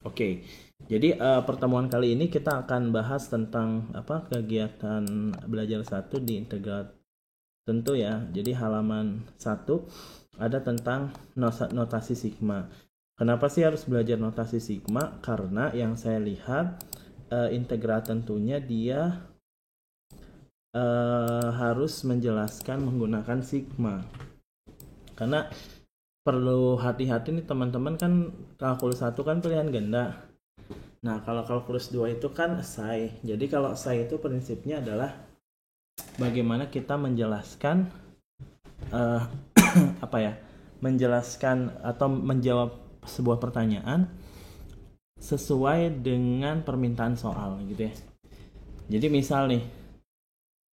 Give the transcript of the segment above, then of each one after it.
Oke, jadi pertemuan kali ini kita akan bahas tentang kegiatan belajar satu di integral tentu ya. Jadi halaman satu ada tentang notasi sigma. Kenapa sih harus belajar notasi sigma? Karena yang saya lihat integral tentunya dia harus menjelaskan menggunakan sigma. Karena perlu hati-hati nih teman-teman, kan kalkulus 1 kan pilihan ganda. Nah, kalau kalkulus 2 itu kan psi. Jadi kalau psi itu prinsipnya adalah bagaimana kita menjelaskan uh, apa ya? Menjelaskan atau menjawab sebuah pertanyaan sesuai dengan permintaan soal gitu ya. Jadi misal nih,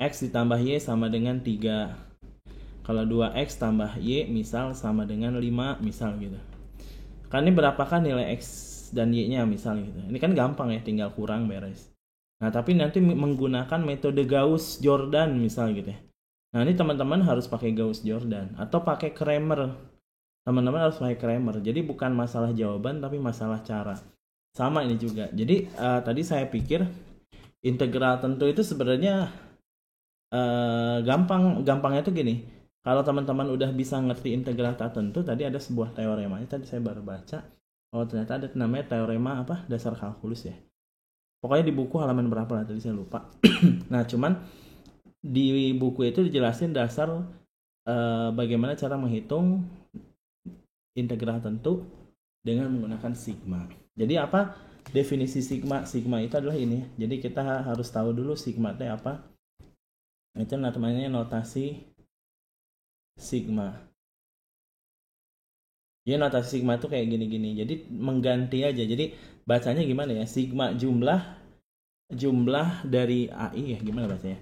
x ditambah y sama dengan 3. Kalau 2x tambah y misal sama dengan 5 misal gitu. Kan ini berapakah nilai x dan y-nya misal gitu. Ini kan gampang ya, tinggal kurang beres. Nah, tapi nanti menggunakan metode Gauss-Jordan misal gitu ya. Nah, ini teman-teman harus pakai Gauss-Jordan atau pakai Kramer. Teman-teman harus pakai Kramer. Jadi bukan masalah jawaban tapi masalah cara. Sama ini juga. Jadi tadi saya pikir integral tentu itu sebenarnya gampangnya tuh gini. Kalau teman-teman udah bisa ngerti integral tak tentu, tadi ada sebuah teorema. Tadi saya baru baca. Oh, ternyata ada namanya teorema dasar kalkulus ya. Pokoknya di buku halaman berapa lah, tadi saya lupa. Nah, cuman di buku itu dijelasin dasar bagaimana cara menghitung integral tentu dengan menggunakan sigma. Jadi apa definisi sigma? Sigma itu adalah ini. Jadi kita harus tahu dulu sigma itu apa. Itu namanya notasi sigma. Jadi notasi sigma itu kayak gini-gini. Jadi mengganti aja. Jadi bacanya gimana ya? Sigma jumlah dari AI ya, gimana bacanya?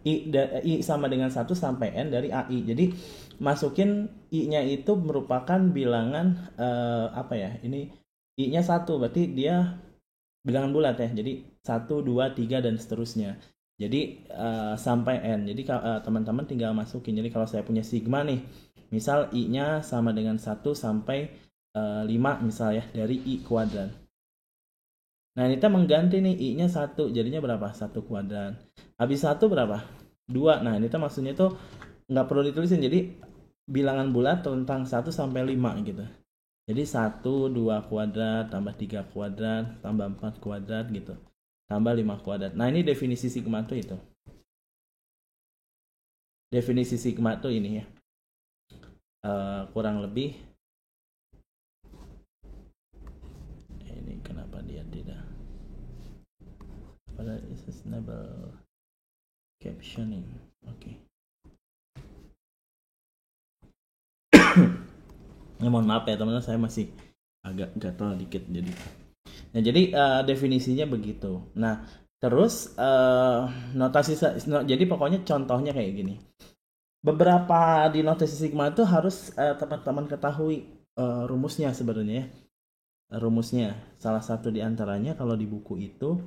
I sama dengan 1 sampai N dari AI. Jadi masukin I-nya itu merupakan bilangan apa ya? Ini I-nya 1, berarti dia bilangan bulat ya. Jadi 1, 2, 3 dan seterusnya. Jadi sampai N. Jadi teman-teman tinggal masukin. Jadi kalau saya punya sigma nih, misal I-nya sama dengan 1 sampai 5 misal ya, dari I kuadran. Nah, ini kita mengganti nih I-nya 1, jadinya berapa? 1 kuadran. Habis 1 berapa? 2. Nah, ini kita maksudnya tuh nggak perlu ditulisin. Jadi bilangan bulat tentang 1 sampai 5 gitu. Jadi 1, 2 kuadrat, tambah 3 kuadrat, tambah 4 kuadrat gitu. Tambah 5 kuadrat. Nah, ini definisi sigma tuh itu. Definisi sigma tuh ini ya. Kurang lebih ini kenapa dia tidak pada sustainable captioning. Oke. Ya, mohon maaf ya teman-teman, saya masih agak gatal dikit jadi. Nah, jadi definisinya begitu. Nah, terus notasi jadi pokoknya contohnya kayak gini. Beberapa di notasi sigma itu harus teman-teman ketahui rumusnya sebenarnya. Rumusnya salah satu di antaranya kalau di buku itu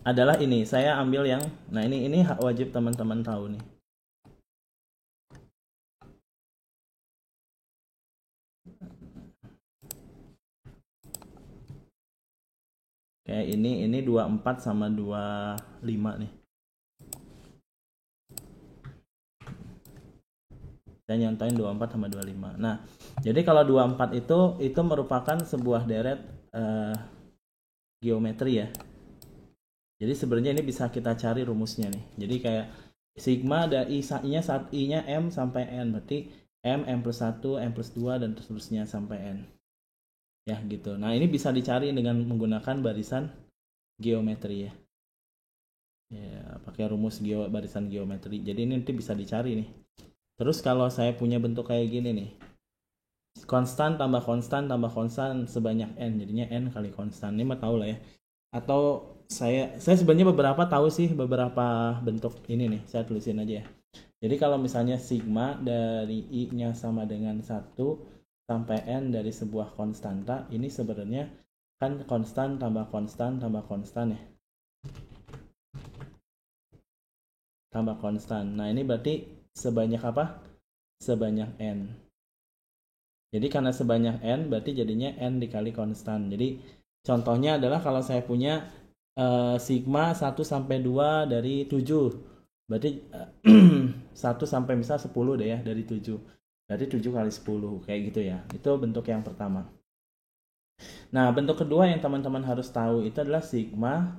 adalah ini. Saya ambil yang, nah ini wajib teman-teman tahu nih. Kayak ini 24 sama 25 nih. Saya nyontoin 24 sama 25. Nah, jadi kalau 24 itu merupakan sebuah deret geometri ya. Jadi sebenarnya ini bisa kita cari rumusnya nih. Jadi kayak sigma dari I-nya M sampai N. Berarti M plus 1, M plus 2, dan seterusnya sampai N. Ya gitu. Nah, ini bisa dicari dengan menggunakan barisan geometri ya. Ya, pakai rumus barisan geometri. Jadi ini nanti bisa dicari nih. Terus kalau saya punya bentuk kayak gini nih. Konstan tambah konstan sebanyak N. Jadinya N kali konstan. Ini mah tahu lah ya. Atau saya sebenarnya tahu sih beberapa bentuk ini nih. Saya tulisin aja ya. Jadi kalau misalnya sigma dari I-nya sama dengan 1 sampai N dari sebuah konstanta, ini sebenarnya kan konstan tambah konstan ya. Tambah konstan. Nah, ini berarti sebanyak apa? Sebanyak N. Jadi karena sebanyak N berarti jadinya N dikali konstan. Jadi contohnya adalah kalau saya punya sigma 1 sampai 2 dari 7. Berarti 1 sampai misal 10 deh ya dari 7. Berarti 7 kali 10 kayak gitu ya. Itu bentuk yang pertama. Nah, bentuk kedua yang teman-teman harus tahu itu adalah sigma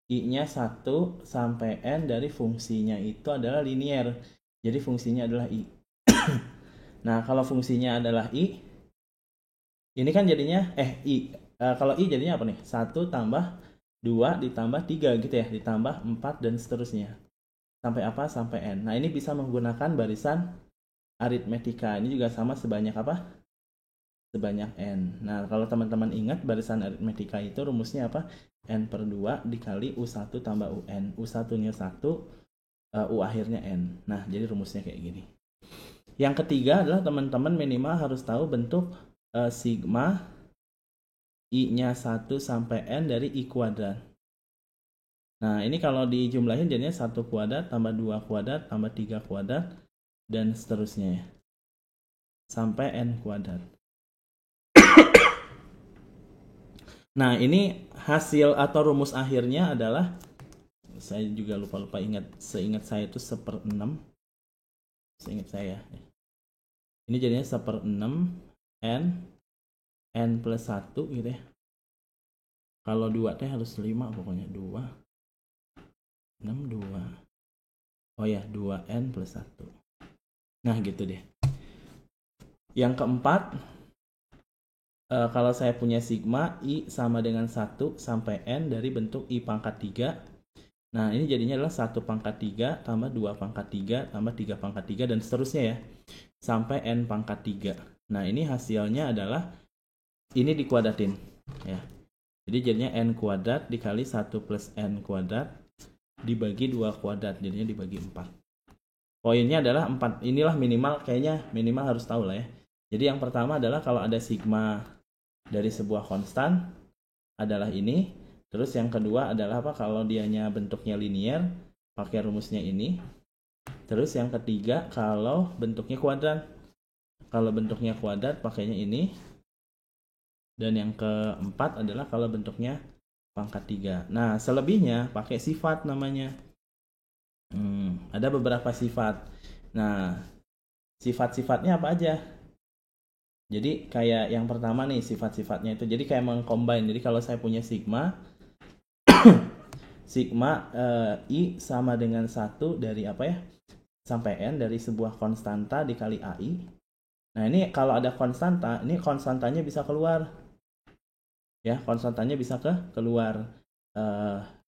I-nya 1 sampai N dari fungsinya itu adalah linear. Jadi fungsinya adalah I. Nah, kalau fungsinya adalah I, ini kan jadinya, kalau I jadinya apa nih? 1 tambah 2 ditambah 3 gitu ya, ditambah 4 dan seterusnya. Sampai apa? Sampai N. Nah, ini bisa menggunakan barisan aritmetika. Ini juga sama sebanyak apa? Sebanyak N. Nah, kalau teman-teman ingat barisan aritmetika itu rumusnya apa? N per 2 dikali U1 tambah UN. U1-nya 1, U akhirnya N. Nah, jadi rumusnya kayak gini. Yang ketiga adalah teman-teman minimal harus tahu bentuk sigma I-nya 1 sampai N dari I kuadrat. Nah, ini kalau dijumlahin jadinya 1 kuadrat tambah 2 kuadrat tambah 3 kuadrat dan seterusnya ya. Sampai N kuadrat. Nah, ini hasil atau rumus akhirnya adalah, saya juga lupa ingat, seingat saya itu 1/6. Seingat saya. Ini jadinya 1/6 N plus 1 gitu ya. Kalau 2 teh harus 5 pokoknya. 2, 6, 2. Oh ya, 2N plus 1. Nah, gitu deh. Yang keempat, kalau saya punya sigma I sama dengan 1 sampai N dari bentuk I pangkat 3. Nah, ini jadinya adalah 1 pangkat 3 tambah 2 pangkat 3 tambah 3 pangkat 3 dan seterusnya ya. Sampai N pangkat 3. Nah, ini hasilnya adalah ini dikuadratin ya. Jadi jadinya N kuadrat dikali 1 plus N kuadrat dibagi 2 kuadrat, jadinya dibagi 4. Poinnya adalah 4. Inilah minimal, kayaknya minimal harus tahu lah ya. Jadi yang pertama adalah kalau ada sigma dari sebuah konstan adalah ini. Terus yang kedua adalah apa? Kalau dianya bentuknya linear, pakai rumusnya ini. Terus yang ketiga kalau bentuknya kuadrat. Kalau bentuknya kuadrat pakainya ini. Dan yang keempat adalah kalau bentuknya pangkat 3. Nah, selebihnya pakai sifat namanya. Ada beberapa sifat. Nah, sifat-sifatnya apa aja? Jadi kayak yang pertama nih sifat-sifatnya itu. Jadi kayak mengcombine. Jadi kalau saya punya sigma I sama dengan 1 dari apa ya? Sampai N dari sebuah konstanta dikali AI. Nah, ini kalau ada konstanta, ini konstantanya bisa keluar. Ya, konstantanya bisa keluar.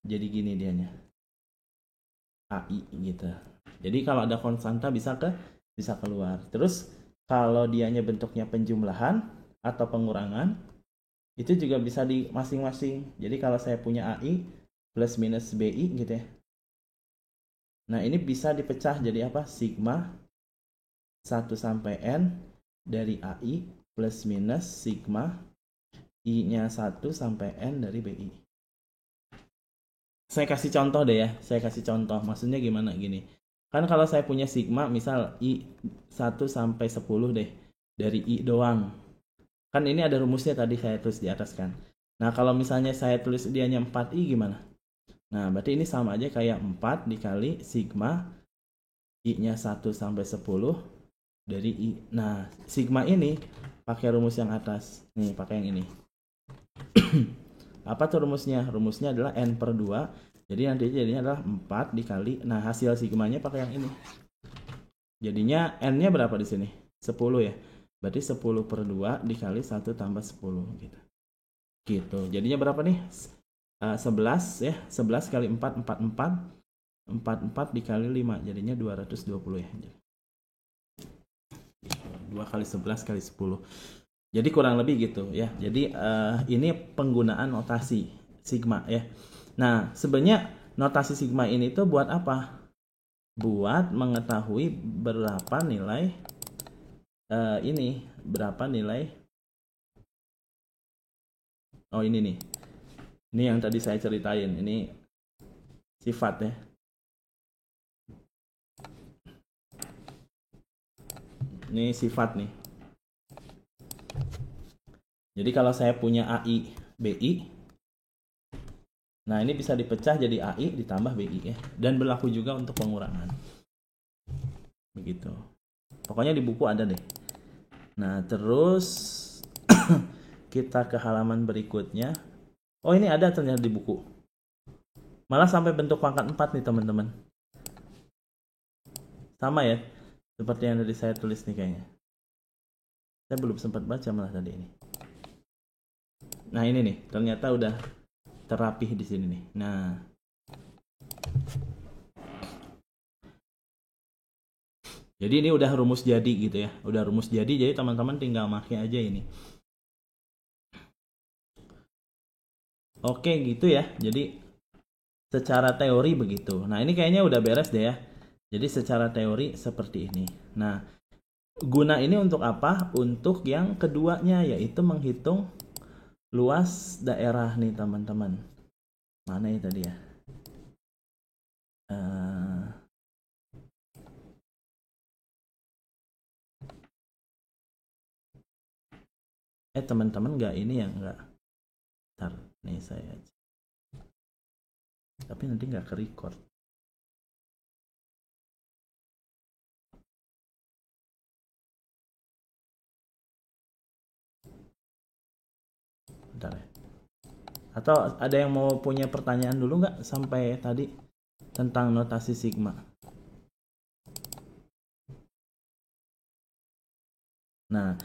Jadi gini dianya. AI gitu. Jadi kalau ada konstanta bisa keluar. Terus kalau dianya bentuknya penjumlahan atau pengurangan, itu juga bisa di masing-masing. Jadi kalau saya punya AI plus minus BI gitu ya. Nah, ini bisa dipecah jadi apa? Sigma 1 sampai N dari AI plus minus sigma I-nya 1 sampai N dari BI. Saya kasih contoh deh ya. Saya kasih contoh. Maksudnya gimana gini. Kan kalau saya punya sigma misal I 1 sampai 10 deh. Dari I doang. Kan ini ada rumusnya tadi saya tulis di atas kan. Nah, kalau misalnya saya tulis dianya 4I gimana? Nah, berarti ini sama aja kayak 4 dikali sigma I-nya 1 sampai 10 dari I. Nah, sigma ini pakai rumus yang atas. Nih, pakai yang ini. Apa tuh rumusnya? Rumusnya adalah N per 2. Jadi nanti jadinya adalah 4 dikali. Nah, hasil sigmanya pakai yang ini. Jadinya N-nya berapa di sini? 10 ya. Berarti 10 per 2 dikali 1 tambah 10 gitu. Gitu. Jadinya berapa nih? 11 ya. 11 kali 4, 44. 44 dikali 5. Jadinya 220 ya. 2 kali 11 kali 10. Jadi kurang lebih gitu ya. Jadi ini penggunaan notasi sigma ya. Nah, sebenarnya notasi sigma ini tuh buat apa? Buat mengetahui berapa nilai berapa nilai. Oh, ini nih. Ini yang tadi saya ceritain. Ini sifat ya. Ini sifat nih. Jadi kalau saya punya AI BI, nah ini bisa dipecah jadi AI ditambah BI ya. Dan berlaku juga untuk pengurangan. Begitu. Pokoknya di buku ada deh. Nah terus kita ke halaman berikutnya. Oh ini ada ternyata di buku. Malah sampai bentuk pangkat 4 nih teman-teman. Sama ya. Seperti yang tadi saya tulis nih kayaknya. Saya belum sempat baca malah tadi ini. Nah ini nih, ternyata udah terapih di sini nih. Nah, jadi ini udah rumus jadi gitu ya. Udah rumus jadi teman-teman tinggal pakai aja ini. Oke gitu ya. Jadi secara teori begitu. Nah ini kayaknya udah beres deh ya. Jadi secara teori seperti ini. Nah guna ini untuk apa? Untuk yang keduanya yaitu menghitung luas daerah nih teman-teman. Mana ya tadi ya? Teman-teman nggak ini ya nggak. Ntar nih saya aja. Tapi nanti nggak ke record. Bentar ya. Atau ada yang mau punya pertanyaan dulu nggak sampai tadi tentang notasi sigma? Nah,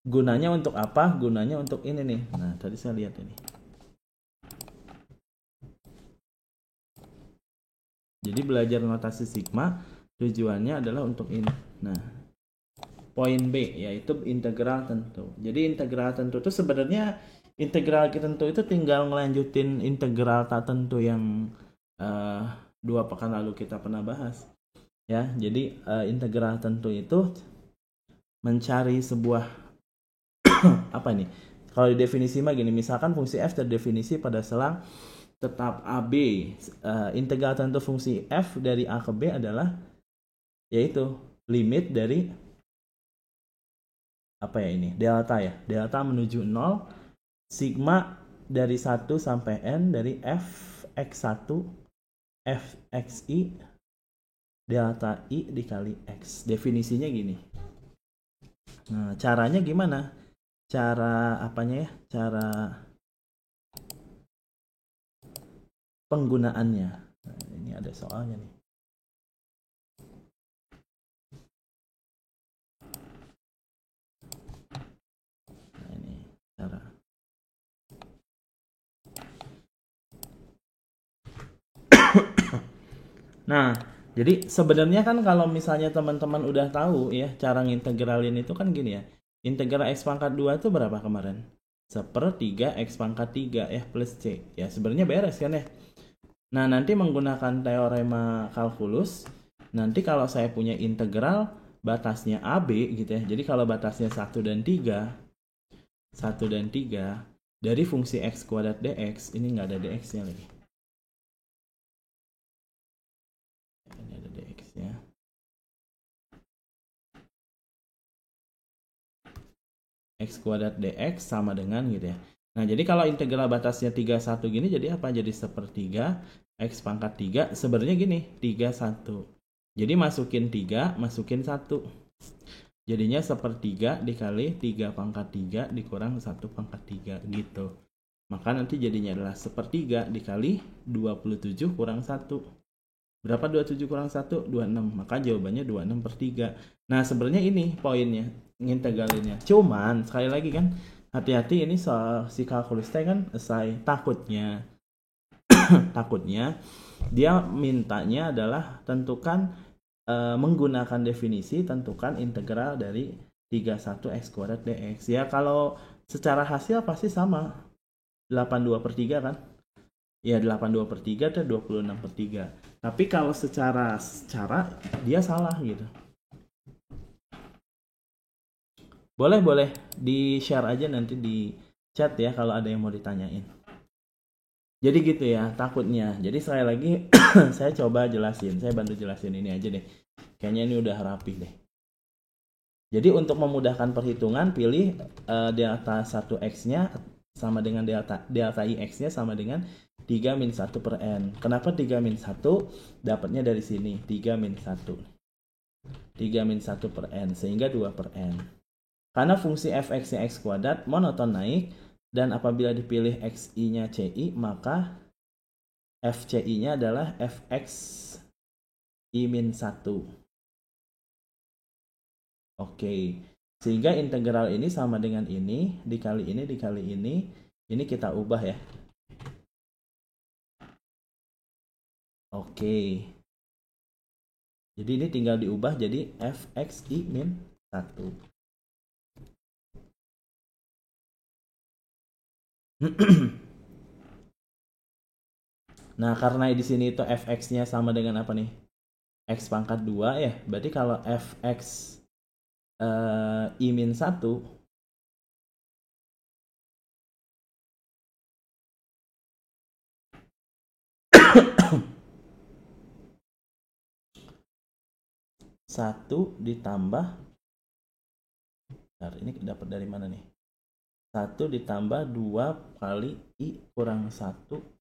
gunanya untuk apa? Gunanya untuk ini nih. Nah, tadi saya lihat ini. Jadi belajar notasi sigma tujuannya adalah untuk ini. Nah, poin B yaitu integral tentu. Jadi integral tentu itu sebenarnya integral tentu itu tinggal ngelanjutin integral tak tentu yang 2 pekan lalu kita pernah bahas. Ya, jadi integral tentu itu mencari sebuah apa ini? Kalau di definisi mah gini, misalkan fungsi f terdefinisi pada selang tetap AB. Integral tentu fungsi f dari A ke B adalah yaitu limit dari apa ya ini? Delta ya. Delta menuju 0 sigma dari 1 sampai n dari fx1 fxi delta i dikali x. Definisinya gini. Nah, caranya gimana? Cara apanya ya? Cara penggunaannya. Nah, ini ada soalnya nih. Nah, ini cara. Nah, jadi sebenarnya kan kalau misalnya teman-teman udah tahu ya cara ngintegralin itu kan gini ya. Integral x pangkat 2 itu berapa kemarin? 1/3 x pangkat 3 ya plus c. Ya sebenarnya beres kan ya. Nah, nanti menggunakan teorema kalkulus, nanti kalau saya punya integral batasnya AB gitu ya. Jadi kalau batasnya 1 dan 3 dari fungsi x kuadrat dx, ini nggak ada dx-nya lagi. Ini ada dx-nya. X kuadrat dx sama dengan gitu ya. Nah, jadi kalau integral batasnya 31 gini jadi apa? Jadi 1/3 x pangkat 3 sebenarnya gini, 31. Jadi masukin 3, masukin 1. Jadinya 1/3 dikali 3 pangkat 3 dikurang 1 pangkat 3 gitu. Maka nanti jadinya adalah 1/3 dikali 27 kurang 1. Berapa 27 kurang 1? 26. Maka jawabannya 26/3. Nah, sebenarnya ini poinnya, ngintegralinnya. Cuman, sekali lagi kan, hati-hati ini soal si kalkulus kan esai. Takutnya dia mintanya adalah tentukan menggunakan definisi tentukan integral dari 31 x kuadrat dx. Ya kalau secara hasil pasti sama 82/3 kan. Ya 82/3 atau 26/3. Tapi kalau secara dia salah gitu. Boleh di share aja nanti di chat ya kalau ada yang mau ditanyain. Jadi gitu ya takutnya. Jadi sekali lagi saya coba jelasin, saya bantu jelasin ini aja deh. Kayaknya ini udah rapi deh. Jadi untuk memudahkan perhitungan, pilih delta 1x-nya sama dengan delta ix-nya sama dengan 3 min 1 per n. Kenapa 3 min 1? Dapatnya dari sini, 3 min 1. 3 min 1 per n, sehingga 2 per n. Karena fungsi fx-nya x kuadrat monoton naik, dan apabila dipilih xi-nya ci, maka fci-nya adalah fx i min 1. Oke, sehingga integral ini sama dengan ini, dikali ini kita ubah ya. Oke, jadi ini tinggal diubah jadi fxi min 1. Nah, karena di sini itu fx-nya sama dengan apa nih? X pangkat 2 ya, berarti kalau fx i min 1 1 ditambah, bentar, ini dapat dari mana nih? 1 ditambah 2 kali i kurang 1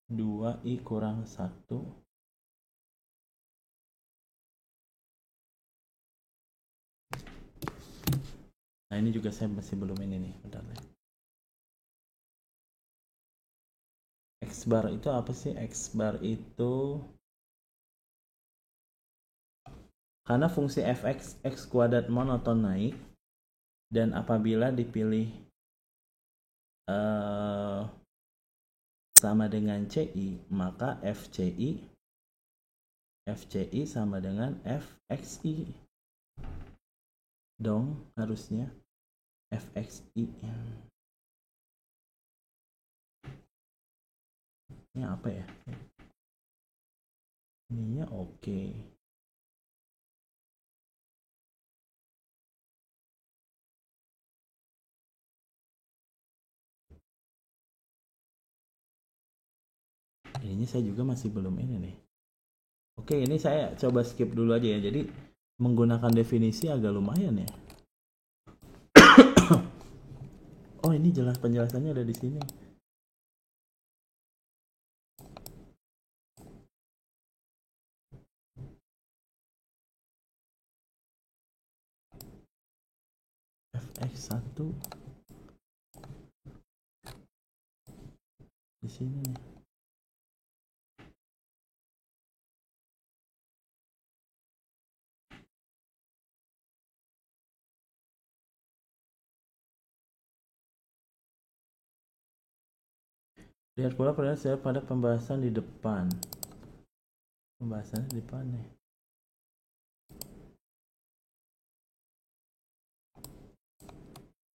2i kurang 1 Nah, ini juga saya masih belum ini nih, bentar ya. X bar itu apa sih? X bar itu karena fungsi fx x kuadrat monoton naik, dan apabila dipilih sama dengan ci, maka fci sama dengan fxi dong, harusnya fxi. Ini apa ya? Ininya oke. Ini saya juga masih belum ini nih. Oke, ini saya coba skip dulu aja ya. Jadi menggunakan definisi agak lumayan ya. Oh, ini jelas penjelasannya ada di sini. fx1 di sini nih. Lihat pula saya pada pembahasan di depan. Pembahasannya di depan nih.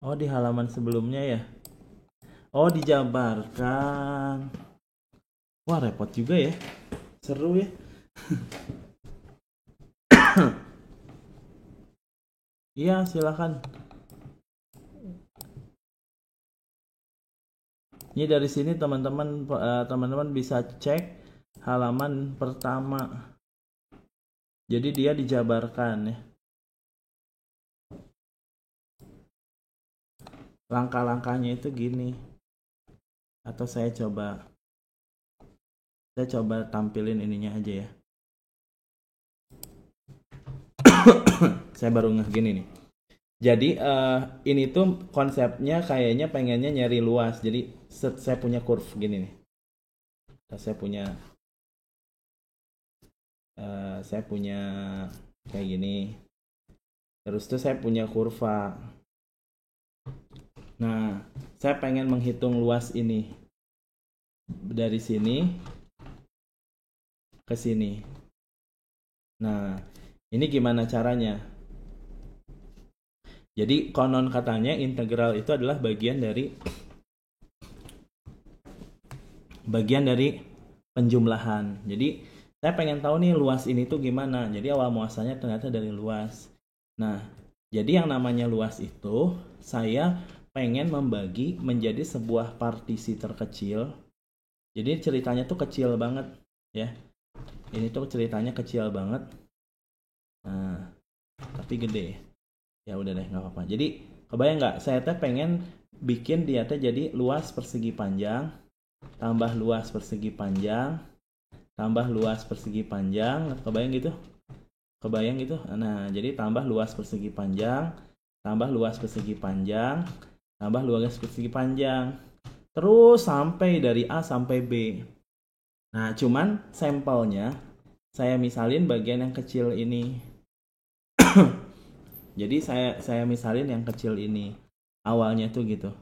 Oh, di halaman sebelumnya ya. Oh, dijabarkan. Wah, repot juga ya. Seru ya. Iya, silakan. Ini dari sini teman-teman bisa cek halaman pertama. Jadi dia dijabarkan ya. Langkah-langkahnya itu gini. Atau saya coba tampilin ininya aja ya. Saya baru ngeh gini nih. Jadi ini tuh konsepnya kayaknya pengennya nyari luas. Jadi saya punya curve gini nih. Saya punya kayak gini. Terus tuh saya punya kurva. Nah, saya pengen menghitung luas ini dari sini ke sini. Nah, ini gimana caranya? Jadi konon katanya integral itu adalah bagian dari penjumlahan. Jadi saya pengen tahu nih luas ini tuh gimana. Jadi awal muasalnya ternyata dari luas. Nah, jadi yang namanya luas itu saya pengen membagi menjadi sebuah partisi terkecil. Jadi ceritanya tuh kecil banget ya. Ini tuh ceritanya kecil banget. Nah, tapi gede. Ya udah deh, nggak apa-apa. Jadi kebayang nggak? Saya teh pengen bikin dia teh jadi luas persegi panjang, tambah luas persegi panjang, tambah luas persegi panjang. Kebayang gitu? Kebayang gitu? Nah, jadi tambah luas persegi panjang, tambah luas persegi panjang, tambah luas persegi panjang. Terus sampai dari A sampai B. Nah, cuman sampelnya saya misalin bagian yang kecil ini. Jadi saya misalin yang kecil ini. Awalnya tuh gitu.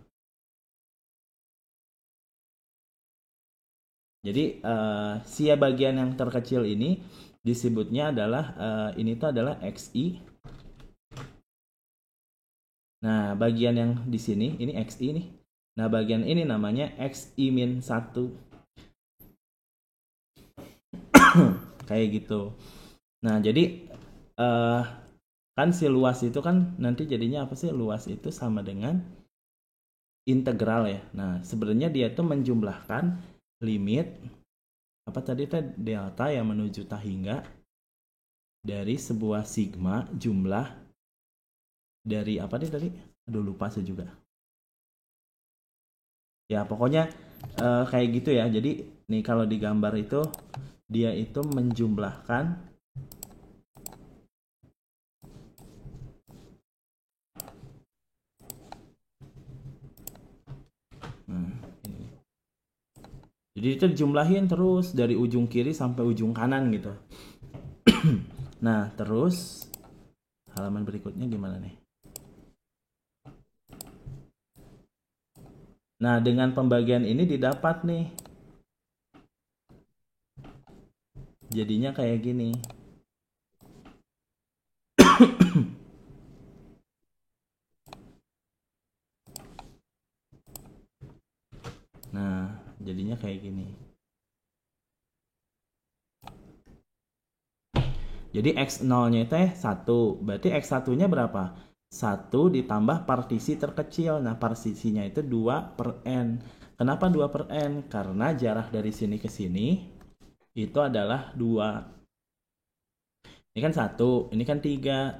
Jadi sia bagian yang terkecil ini disebutnya adalah ini tuh adalah XI. Nah, bagian yang di sini ini XI nih. Nah, bagian ini namanya XI-1. Kayak gitu. Nah, jadi kan si luas itu kan nanti jadinya apa sih? Luas itu sama dengan integral ya. Nah, sebenarnya dia itu menjumlahkan limit apa tadi teh delta yang menuju hingga dari sebuah sigma jumlah dari apa nih tadi? Aduh lupa saya juga. Ya pokoknya kayak gitu ya. Jadi nih kalau digambar itu dia itu menjumlahkan ini. Jadi itu dijumlahin terus dari ujung kiri sampai ujung kanan gitu. Nah terus halaman berikutnya gimana nih? Nah dengan pembagian ini didapat nih. Jadinya kayak gini. Nah, jadinya kayak gini. Jadi X0-nya teh 1. Berarti X1-nya berapa? 1 ditambah partisi terkecil. Nah, partisinya itu 2 per N. Kenapa 2 per N? Karena jarak dari sini ke sini itu adalah 2. Ini kan 1, ini kan 3.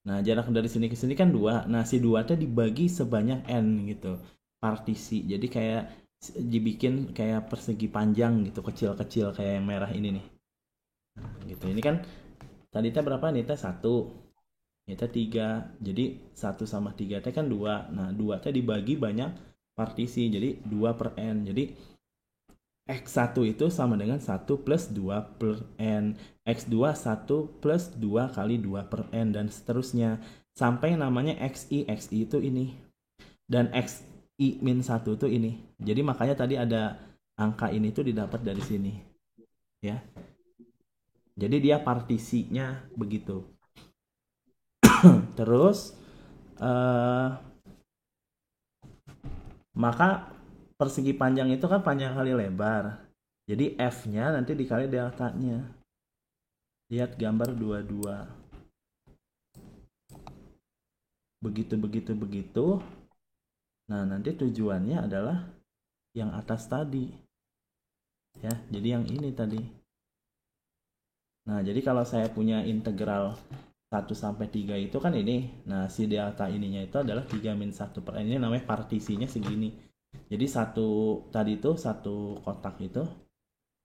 Nah, jarak dari sini ke sini kan 2. Nah, si 2 teh dibagi sebanyak N gitu. Partisi. Jadi kayak dibikin kayak persegi panjang gitu, kecil-kecil kayak yang merah ini nih. Nah, gitu. Ini kan tadi teh berapa nih teh 1. Ini teh 3. Jadi 1 sama 3 teh kan 2. Nah, 2 teh dibagi banyak partisi. Jadi 2 per N. Jadi X1 itu sama dengan 1 plus 2 per N. X2 1 plus 2 kali 2 per N. Dan seterusnya. Sampai namanya XI. XI itu ini. Dan XI min 1 itu ini. Jadi makanya tadi ada angka ini tuh didapat dari sini. Ya. Jadi dia partisinya begitu. Terus maka persegi panjang itu kan panjang kali lebar. Jadi F-nya nanti dikali delta-nya. Lihat gambar 22. Begitu. Nah, nanti tujuannya adalah yang atas tadi. Ya, jadi yang ini tadi. Nah, jadi kalau saya punya integral 1 sampai 3 itu kan ini. Nah, si delta ininya itu adalah 3 min 1 per N. Ini namanya partisinya segini. Jadi satu tadi itu satu kotak itu.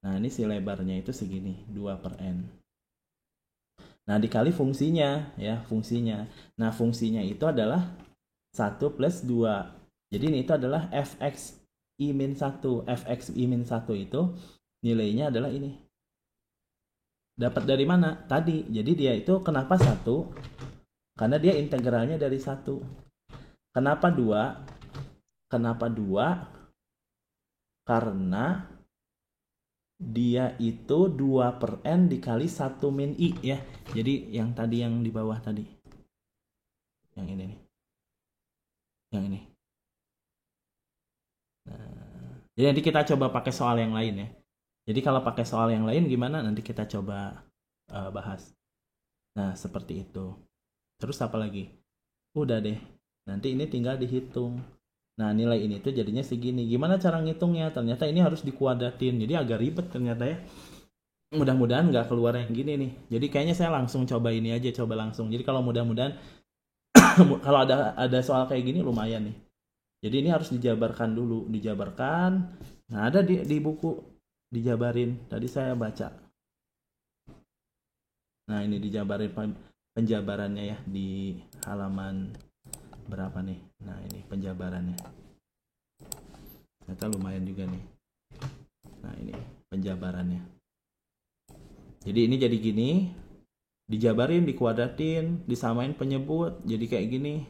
Nah, ini si lebarnya itu segini, 2 per N. Nah, dikali fungsinya ya, fungsinya. Nah, fungsinya itu adalah 1 plus 2. Jadi ini itu adalah fx i min 1. Fx i min 1 itu nilainya adalah ini. Dapat dari mana? Tadi. Jadi dia itu kenapa 1? Karena dia integralnya dari 1. Kenapa 2? Kenapa 2? Karena dia itu 2 per N dikali 1 min I ya. Jadi yang tadi yang di bawah tadi. Yang ini nih. Yang ini. Nah, jadi nanti kita coba pakai soal yang lain ya. Jadi kalau pakai soal yang lain gimana nanti kita coba bahas. Nah, seperti itu. Terus apa lagi? Udah deh. Nanti ini tinggal dihitung. Nah, nilai ini tuh jadinya segini. Gimana cara ngitungnya? Ternyata ini harus dikuadratin. Jadi agak ribet ternyata ya. Mudah-mudahan nggak keluar yang gini nih. Jadi kayaknya saya langsung coba ini aja, coba langsung. Jadi kalau mudah-mudahan kalau ada soal kayak gini lumayan nih. Jadi ini harus dijabarkan dulu, dijabarkan. Nah, ada di buku dijabarin. Tadi saya baca. Nah, ini dijabarin penjabarannya ya di halaman berapa nih. Nah, ini penjabarannya. Ternyata lumayan juga nih. Nah, ini penjabarannya. Jadi ini jadi gini, dijabarin, dikuadratin, disamain penyebut, jadi kayak gini.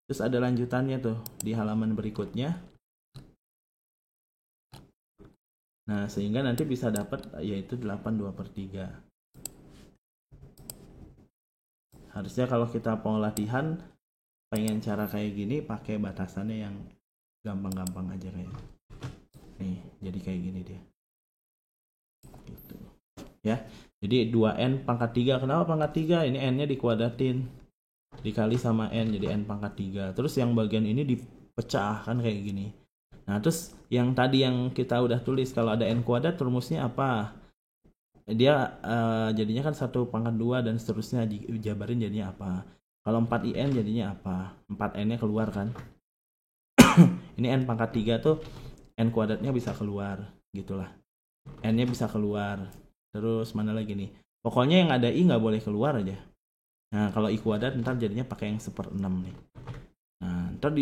Terus ada lanjutannya tuh di halaman berikutnya. Nah, sehingga nanti bisa dapat yaitu 8/2/3. Harusnya kalau kita mau latihan, pengen cara kayak gini, pakai batasannya yang gampang-gampang aja kayak. Nih, jadi kayak gini dia. Gitu. Ya. Jadi 2n pangkat 3. Kenapa pangkat 3? Ini n-nya dikuadratin. Dikali sama n, jadi n pangkat 3. Terus yang bagian ini dipecah kan kayak gini. Nah, terus yang tadi yang kita udah tulis, kalau ada n kuadrat rumusnya apa? Dia jadinya kan 1/2 dan seterusnya, dijabarin jadinya apa? Kalau 4in jadinya apa? 4n-nya keluar kan? Ini n pangkat 3 tuh n kuadratnya bisa keluar, gitulah. N-nya bisa keluar. Terus mana lagi nih? Pokoknya yang ada i nggak boleh keluar aja. Nah, kalau i kuadrat ntar jadinya pakai yang 1/6 nih. Nah, ntar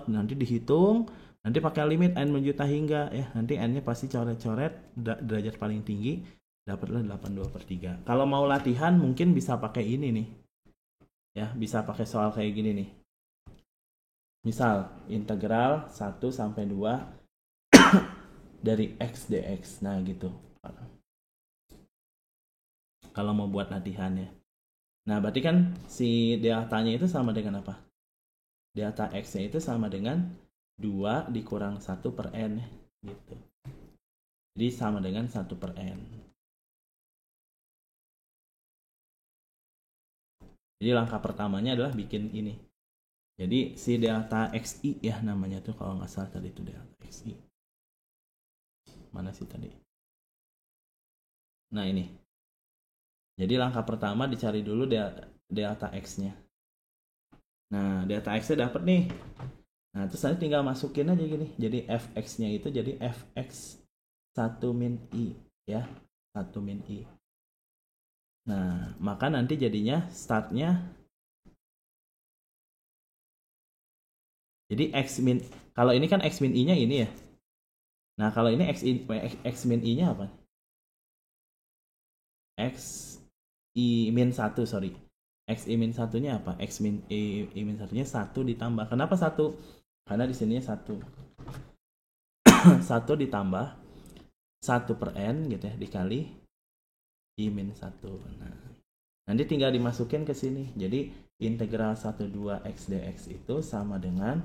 nanti dihitung, nanti pakai limit n menjuta hingga ya. Nanti n-nya pasti coret-coret derajat paling tinggi, dapatlah 8/2/3. Kalau mau latihan mungkin bisa pakai ini nih. Ya, bisa pakai soal kayak gini nih. Misal integral 1 sampai 2 dari x dx. Nah, gitu. Kalau mau buat latihannya. Nah, berarti kan si deltanya itu sama dengan apa? Delta x-nya itu sama dengan 2 dikurang 1/n gitu. Jadi sama dengan 1/n. Jadi langkah pertamanya adalah bikin ini. Jadi si delta xi ya namanya tuh, kalau nggak salah tadi itu delta xi. Mana sih tadi? Nah, ini. Jadi langkah pertama dicari dulu delta x-nya. Nah, delta x-nya dapat nih. Nah, terus nanti tinggal masukin aja gini. Jadi fx-nya itu jadi fx 1 min i ya. 1 min i. Nah, maka nanti jadinya startnya jadi x min, kalau ini kan x min i-nya ini ya. Nah, kalau ini x min i-nya apa? X i min 1, sorry. X i min 1-nya apa? X min i min 1-nya 1 ditambah. Kenapa 1? Karena di sininya 1. 1 ditambah 1/n gitu ya, dikali i min 1. Nah, nanti tinggal dimasukin ke sini. Jadi integral 12 x dx itu sama dengan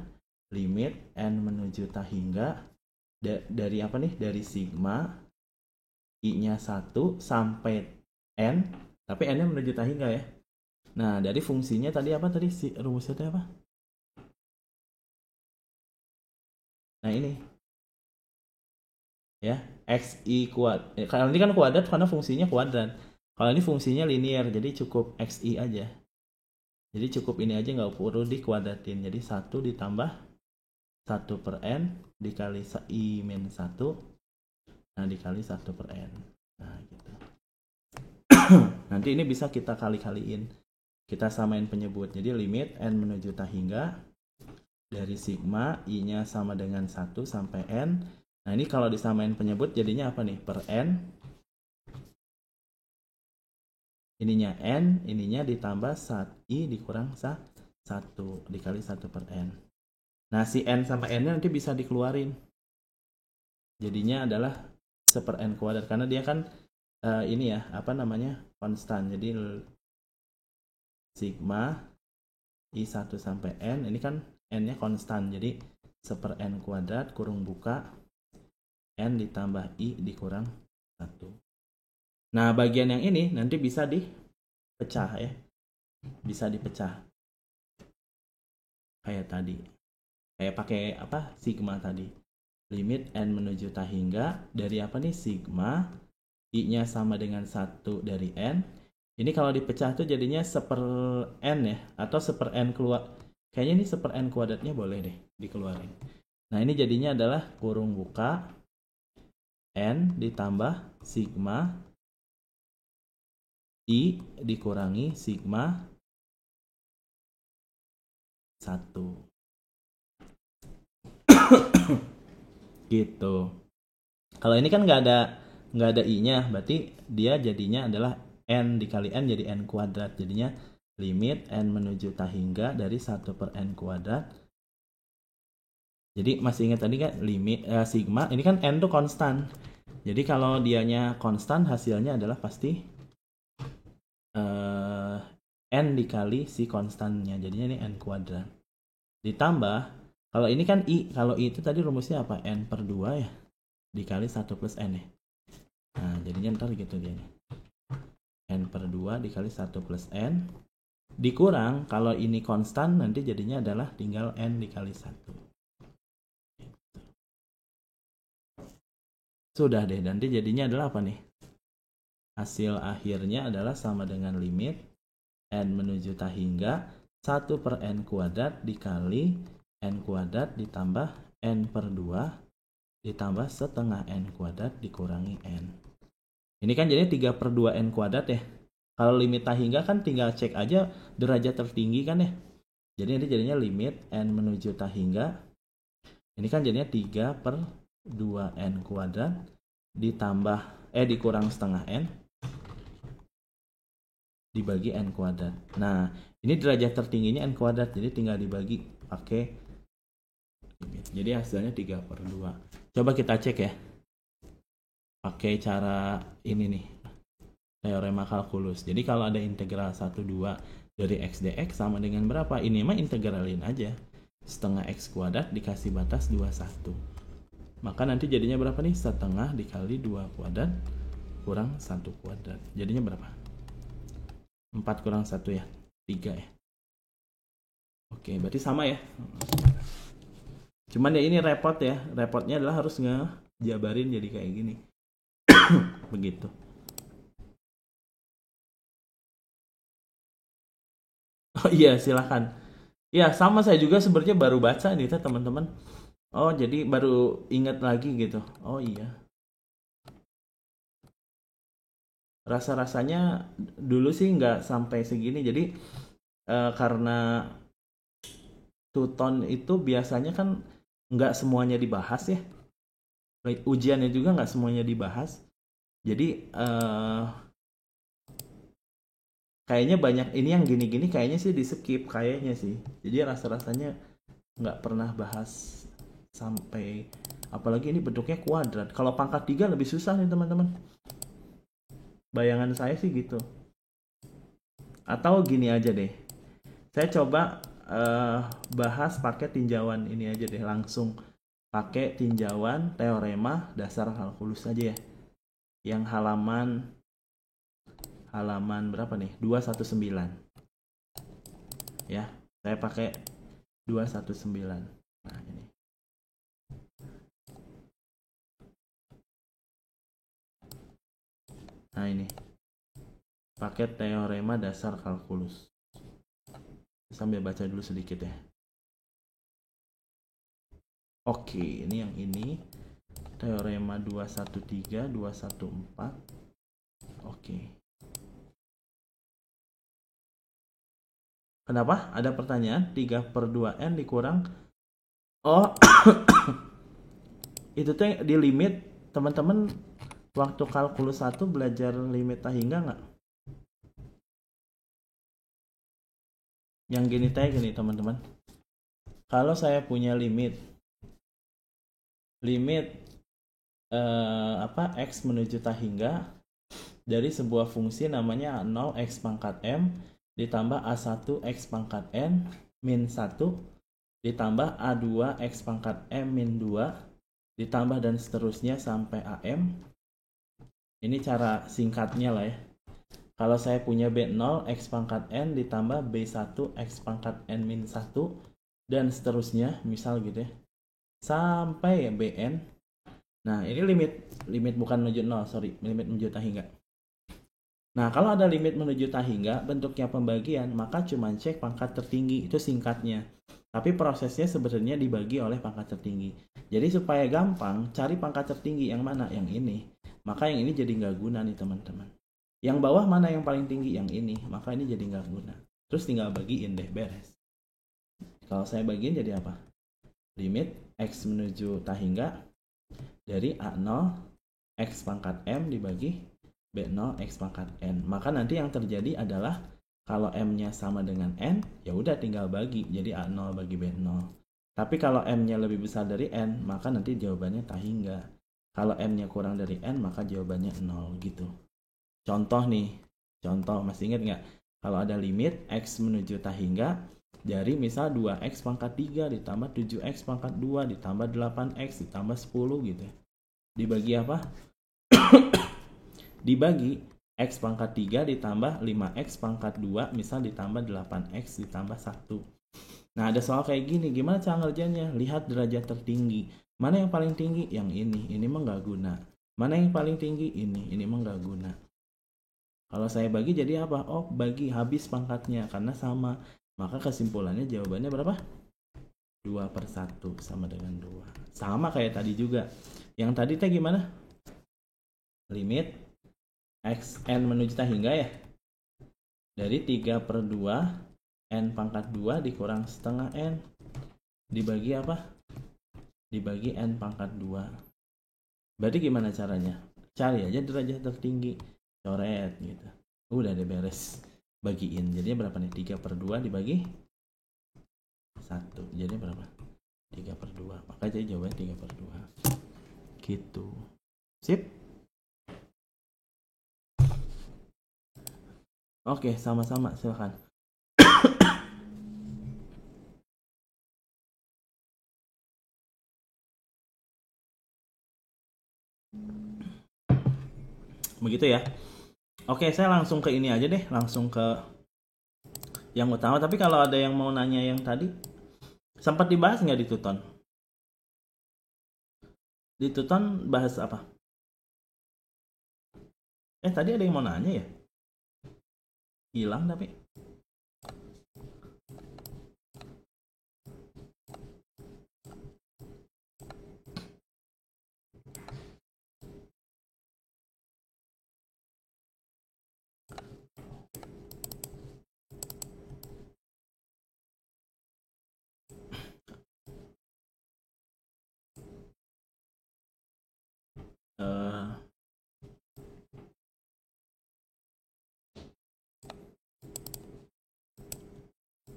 limit n menuju hingga dari apa nih? Dari sigma i-nya 1 sampai n, tapi n-nya menuju hingga ya. Nah, dari fungsinya tadi apa tadi? Rumusnya tadi apa? Nah, ini. Ya, xi kuadrat. Kalau ini kan kuadrat karena fungsinya kuadrat. Kalau ini fungsinya linear, jadi cukup xi aja. Jadi cukup ini aja, nggak perlu dikuadratin. Jadi 1 ditambah 1/n dikali i min 1. Nah, dikali 1/n. Nah, gitu. Nanti ini bisa kita kali-kaliin. Kita samain penyebut. Jadi limit n menuju hingga dari sigma i-nya sama dengan 1 sampai n. Nah, ini kalau disamain penyebut jadinya apa nih? Per n. Ininya n, ininya ditambah i dikurang 1 dikali 1/n. Nah, si n sama n-nya nanti bisa dikeluarin. Jadinya adalah 1/n kuadrat karena dia kan ini ya, apa namanya? Konstan. Jadi sigma i1 sampai n, ini kan n-nya konstan. Jadi 1/n kuadrat kurung buka n ditambah i dikurang 1. Nah, bagian yang ini nanti bisa dipecah ya. Bisa dipecah. Kayak tadi. kayak pakai apa, sigma tadi. Limit n menuju tak hingga dari apa nih, sigma i-nya sama dengan 1 dari n. Ini kalau dipecah tuh jadinya seper n ya, atau seper n keluar. Kayaknya ini seper n kuadratnya boleh deh dikeluarin. Nah ini jadinya adalah kurung buka n ditambah sigma i dikurangi sigma 1. Gitu. Kalau ini kan nggak ada i-nya, berarti dia jadinya adalah n dikali n jadi n kuadrat. Jadinya limit n menuju tak hingga dari 1 per n kuadrat. Jadi masih ingat tadi kan limit sigma, ini kan n tuh konstan. Jadi kalau dianya konstan, hasilnya adalah pasti n dikali si konstannya. Jadinya ini n kuadrat. Ditambah, kalau ini kan i, kalau i itu tadi rumusnya apa? N per 2 ya, dikali 1 plus n ya. Nah, jadinya ntar gitu dia nih. N per 2 dikali 1 plus n. Dikurang, kalau ini konstan, nanti jadinya adalah tinggal n dikali 1. Sudah deh, nanti jadinya adalah apa nih? Hasil akhirnya adalah sama dengan limit n menuju tak hingga 1 per n kuadrat dikali n kuadrat ditambah n per 2 ditambah setengah n kuadrat dikurangi n. Ini kan jadinya 3 per 2 n kuadrat ya. Kalau limit tak hingga kan tinggal cek aja derajat tertinggi kan ya. Jadi ini jadinya limit n menuju tak hingga. Ini kan jadinya 3 per 2n kuadrat ditambah dikurang setengah n dibagi n kuadrat. Nah, ini derajat tertingginya n kuadrat, jadi tinggal dibagi pakai. Jadi hasilnya 3 per 2. Coba kita cek ya. Pakai cara ini nih, teorema kalkulus. Jadi kalau ada integral 1, 2 dari x dx sama dengan berapa? Ini mah integralin aja. Setengah x kuadrat dikasih batas 21. Maka nanti jadinya berapa nih? Setengah dikali 2 kuadrat kurang 1 kuadrat. Jadinya berapa? 4 kurang 1 ya? 3 ya? Oke, berarti sama ya? Cuman ya ini repot ya. Repotnya adalah harus ngejabarin jadi kayak gini. Begitu. Oh iya, silahkan. Ya, sama saya juga sebenarnya baru baca nih teman-teman. Oh, jadi baru ingat lagi gitu. Oh iya. Rasa-rasanya dulu sih nggak sampai segini. Jadi karena two-tone itu biasanya kan nggak semuanya dibahas ya. Ujiannya juga nggak semuanya dibahas. Jadi kayaknya banyak ini yang gini-gini kayaknya sih di skip kayaknya sih. Jadi rasa-rasanya nggak pernah bahas sampai, apalagi ini bentuknya kuadrat. Kalau pangkat 3 lebih susah nih teman-teman. Bayangan saya sih gitu. Atau gini aja deh, saya coba bahas pakai tinjauan ini aja deh, langsung pakai tinjauan teorema dasar kalkulus aja ya, yang halaman berapa nih, 219 ya. Saya pakai 219. Nah ini, nah ini pakai teorema dasar kalkulus. Sambil baca dulu sedikit ya. Oke, ini yang ini teorema 213, 214. Oke. Kenapa? Ada pertanyaan? 3 per 2n dikurang. Oh, itu tuh di limit. Teman-teman waktu kalkulus 1 belajar limit tak hingga nggak? Yang gini teh gini teman-teman. Kalau saya punya limit x menuju tak hingga dari sebuah fungsi namanya 0x pangkat m ditambah a1 x pangkat n min 1 ditambah a2 x pangkat m min 2 ditambah dan seterusnya sampai am. Ini cara singkatnya lah ya. Kalau saya punya b0 x pangkat n ditambah b1 x pangkat n min 1 dan seterusnya, misal gitu ya, sampai bn. Nah ini limit bukan menuju 0, sorry, limit menuju tak hingga. Nah kalau ada limit menuju tak hingga bentuknya pembagian, maka cuma cek pangkat tertinggi, itu singkatnya. Tapi prosesnya sebenarnya dibagi oleh pangkat tertinggi. Jadi supaya gampang cari pangkat tertinggi yang mana, yang ini, maka yang ini jadi nggak guna nih teman-teman. Yang bawah mana yang paling tinggi, yang ini, maka ini jadi nggak guna. Terus tinggal bagiin deh, beres. Kalau saya bagiin jadi apa? Limit x menuju tak hingga dari A0 x pangkat M dibagi B0 x pangkat N. Maka nanti yang terjadi adalah kalau M-nya sama dengan N, ya udah tinggal bagi, jadi A0 bagi B0. Tapi kalau M-nya lebih besar dari N, maka nanti jawabannya tak hingga. Kalau M-nya kurang dari N, maka jawabannya 0 gitu. Contoh nih, contoh masih ingat nggak? Kalau ada limit x menuju tak hingga dari misal 2x pangkat 3 ditambah 7x pangkat 2 ditambah 8x ditambah 10 gitu ya. Dibagi apa? Dibagi x pangkat 3 ditambah 5x pangkat 2 misal ditambah 8x ditambah 1. Nah ada soal kayak gini, gimana cara ngerjainnya? Lihat derajat tertinggi. Mana yang paling tinggi? Yang ini mah nggak guna. Mana yang paling tinggi? Ini mah nggak guna. Kalau saya bagi jadi apa? Oh bagi habis pangkatnya karena sama. Maka kesimpulannya jawabannya berapa? 2/1 sama dengan 2. Sama kayak tadi juga. Yang tadi teh gimana? Limit x n menuju tak hingga ya. Dari 3/2 n pangkat 2 dikurang setengah n. Dibagi apa? Dibagi n pangkat 2. Berarti gimana caranya? Cari aja derajat tertinggi. Coret gitu. Udah deh beres. Bagiin, jadinya berapa nih? 3/2 dibagi 1, jadi berapa? 3/2, maka jadi jawabannya 3/2 gitu. Sip. Oke, sama-sama, silakan. Begitu ya. Oke, saya langsung ke ini aja deh, langsung ke yang utama. Tapi kalau ada yang mau nanya yang tadi, sempat dibahas nggak di Tuton? Di Tuton bahas apa? Tadi ada yang mau nanya ya? Hilang tapi.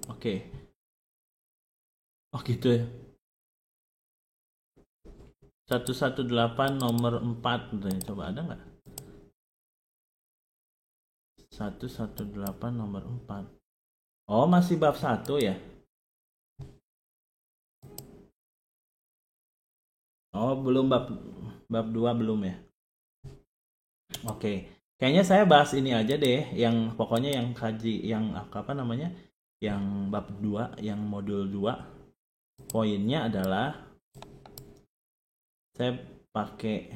Oke. Oh gitu ya. 118 nomor 4 coba ada nggak? 118 nomor 4. Oh masih bab 1 ya? Oh belum bab 2 belum ya? Oke. Kayaknya saya bahas ini aja deh, yang pokoknya yang kaji yang apa namanya? Yang bab 2, yang modul 2. Poinnya adalah saya pakai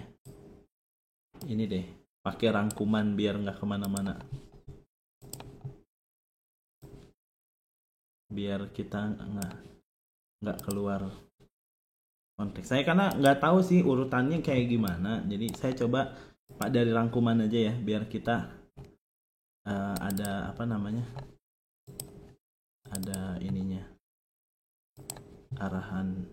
ini deh, pakai rangkuman biar nggak kemana-mana, biar kita nggak keluar konteks saya, karena nggak tahu sih urutannya kayak gimana. Jadi saya coba pak dari rangkuman aja ya, biar kita ada apa namanya, ada ininya, arahan.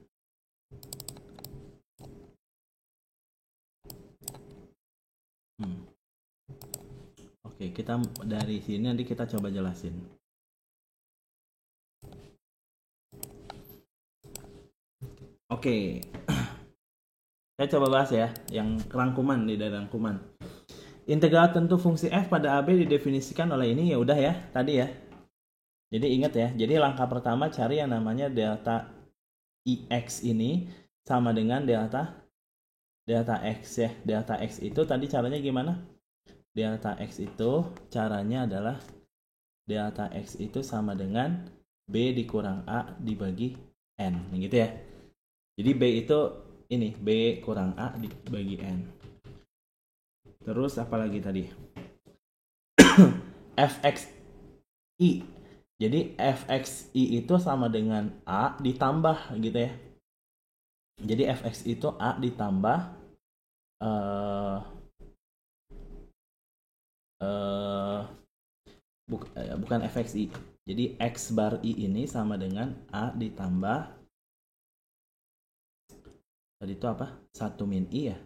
Oke, kita dari sini nanti kita coba jelasin. Oke. Saya coba bahas ya yang rangkuman nih, dari rangkuman. Integral tentu fungsi f pada AB didefinisikan oleh ini, ya udah ya tadi ya. Jadi ingat ya. Jadi langkah pertama cari yang namanya delta IX ini sama dengan delta X ya. Delta X itu tadi caranya gimana? Delta X itu caranya adalah delta X itu sama dengan B dikurang A dibagi N gitu ya. Jadi B itu ini B kurang A dibagi N. Terus apa lagi tadi? fxi. Jadi fxi itu sama dengan A ditambah gitu ya. Jadi fxi itu A ditambah uh, uh, bukan fxi. Jadi x bar i ini sama dengan A ditambah tadi itu apa? 1 min i ya.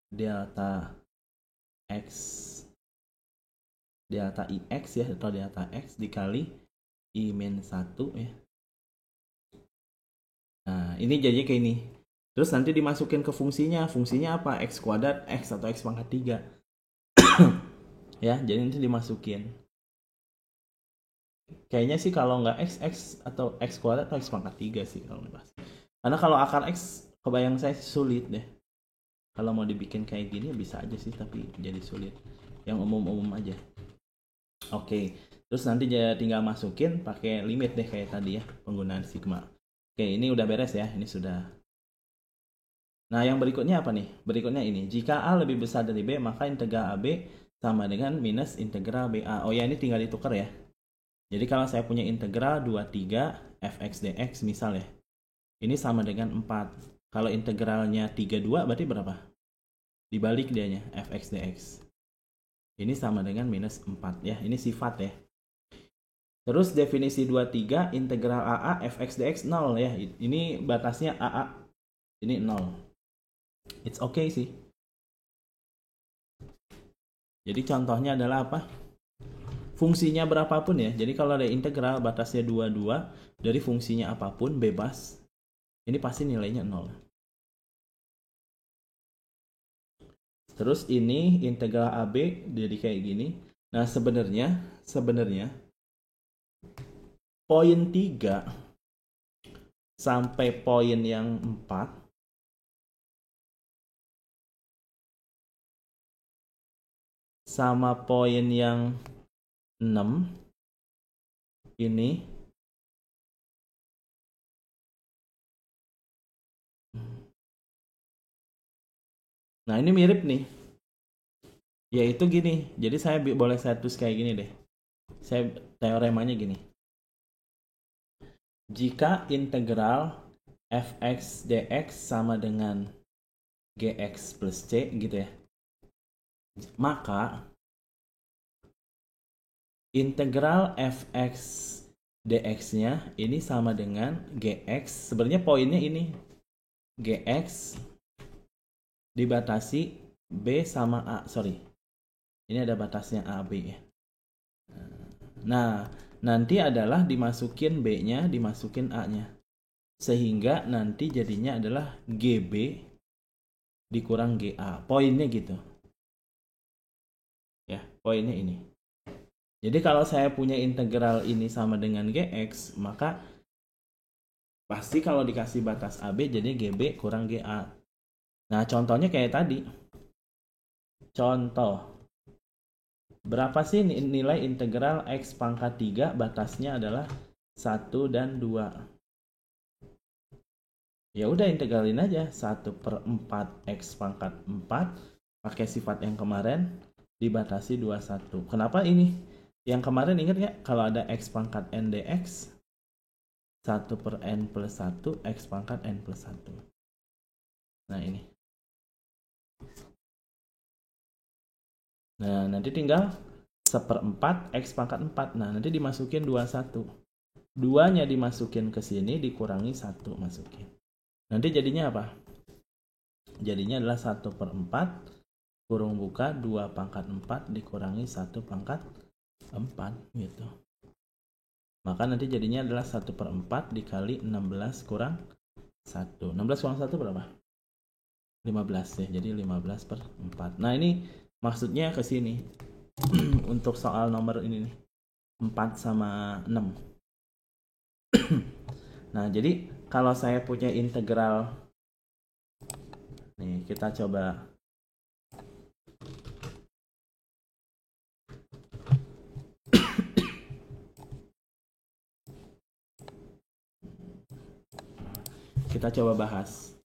Delta x delta ix ya, atau delta x dikali i min 1 ya. Nah, ini jadi kayak ini. Terus nanti dimasukin ke fungsinya. Fungsinya apa? X kuadrat, X atau X pangkat 3. Ya, jadi nanti dimasukin. Kayaknya sih kalau nggak X, X atau X kuadrat atau X pangkat 3 sih kalau dibahas. Karena kalau akar X, kebayang saya sulit deh. Kalau mau dibikin kayak gini bisa aja sih, tapi jadi sulit. Yang umum-umum aja. Oke, terus nanti tinggal masukin pakai limit deh kayak tadi ya, penggunaan sigma. Oke, ini udah beres ya, ini sudah. Nah, yang berikutnya apa nih? Berikutnya ini, jika A lebih besar dari B, maka integral AB sama dengan minus integral BA. Oh ya, ini tinggal ditukar ya. Jadi kalau saya punya integral 23 fx dx misal ya, ini sama dengan 4. Kalau integralnya 32 berarti berapa? Dibalik dianya, fx dx. Ini sama dengan minus 4 ya, ini sifat ya. Terus definisi 23 integral AA fx dx 0 ya. Ini batasnya AA. Ini 0. It's okay sih. Jadi contohnya adalah apa? Fungsinya berapapun ya. Jadi kalau ada integral batasnya 22 dari fungsinya apapun bebas. Ini pasti nilainya 0. Terus ini integral AB jadi kayak gini. Nah, sebenarnya poin 3 sampai poin yang 4 sama poin yang 6 ini nah ini mirip nih, yaitu gini. Jadi saya boleh saya tulis kayak gini deh. Saya teoremanya gini. Jika integral fx dx sama dengan gx plus c gitu ya, maka integral fx dx-nya ini sama dengan gx. Sebenarnya poinnya ini gx dibatasi b sama a. Sorry, ini ada batasnya a b ya. Nah, nanti adalah dimasukin b-nya, dimasukin a-nya, sehingga nanti jadinya adalah gb dikurang ga. Poinnya gitu ya, poinnya ini. Jadi kalau saya punya integral ini sama dengan gx, maka pasti kalau dikasih batas AB jadi GB kurang GA. Nah, contohnya kayak tadi. Contoh. Berapa sih nilai integral X pangkat 3? Batasnya adalah 1 dan 2. Ya udah integralin aja. 1/4 X pangkat 4. Pakai sifat yang kemarin. Dibatasi 21. Kenapa ini? Yang kemarin ingat nggak? Kalau ada X pangkat N dx. 1/n plus 1 X pangkat N plus 1. Nah ini. Nah nanti tinggal 1/4 X pangkat 4. Nah nanti dimasukin 21. 2-nya dimasukin ke sini dikurangi 1 masukin. Nanti jadinya apa? Jadinya adalah 1/4 kurung buka 2 pangkat 4 dikurangi 1 pangkat 4 gitu. Maka nanti jadinya adalah 1/4 dikali 16 kurang 1. 16 kurang 1 berapa? 15 ya. Jadi 15/4. Nah ini maksudnya ke sini. Untuk soal nomor ini nih. 4 sama 6. Nah jadi kalau saya punya integral. Nih kita coba kita coba bahas.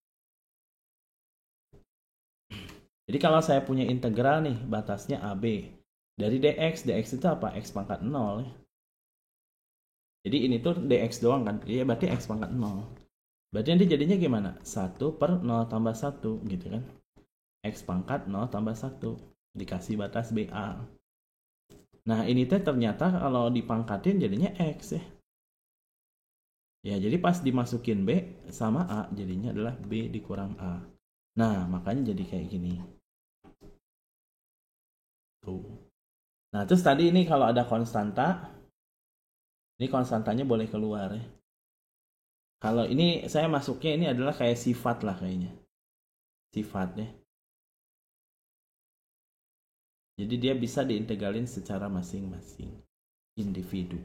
Jadi kalau saya punya integral nih, batasnya AB. Dari dx itu apa? X pangkat 0 ya. Jadi ini tuh dx doang kan? Iya, berarti X pangkat 0. Berarti nanti jadinya gimana? 1 per 0 tambah 1 gitu kan. X pangkat 0 tambah 1. Dikasih batas BA. Nah ini tuh ternyata kalau dipangkatin jadinya X ya. Ya jadi pas dimasukin B sama A jadinya adalah B dikurang A. Nah makanya jadi kayak gini. Tuh. Nah terus tadi ini kalau ada konstanta, ini konstantanya boleh keluar ya. Kalau ini saya masuknya ini adalah kayak sifat lah kayaknya. Sifatnya. Jadi dia bisa diintegralin secara masing-masing individu.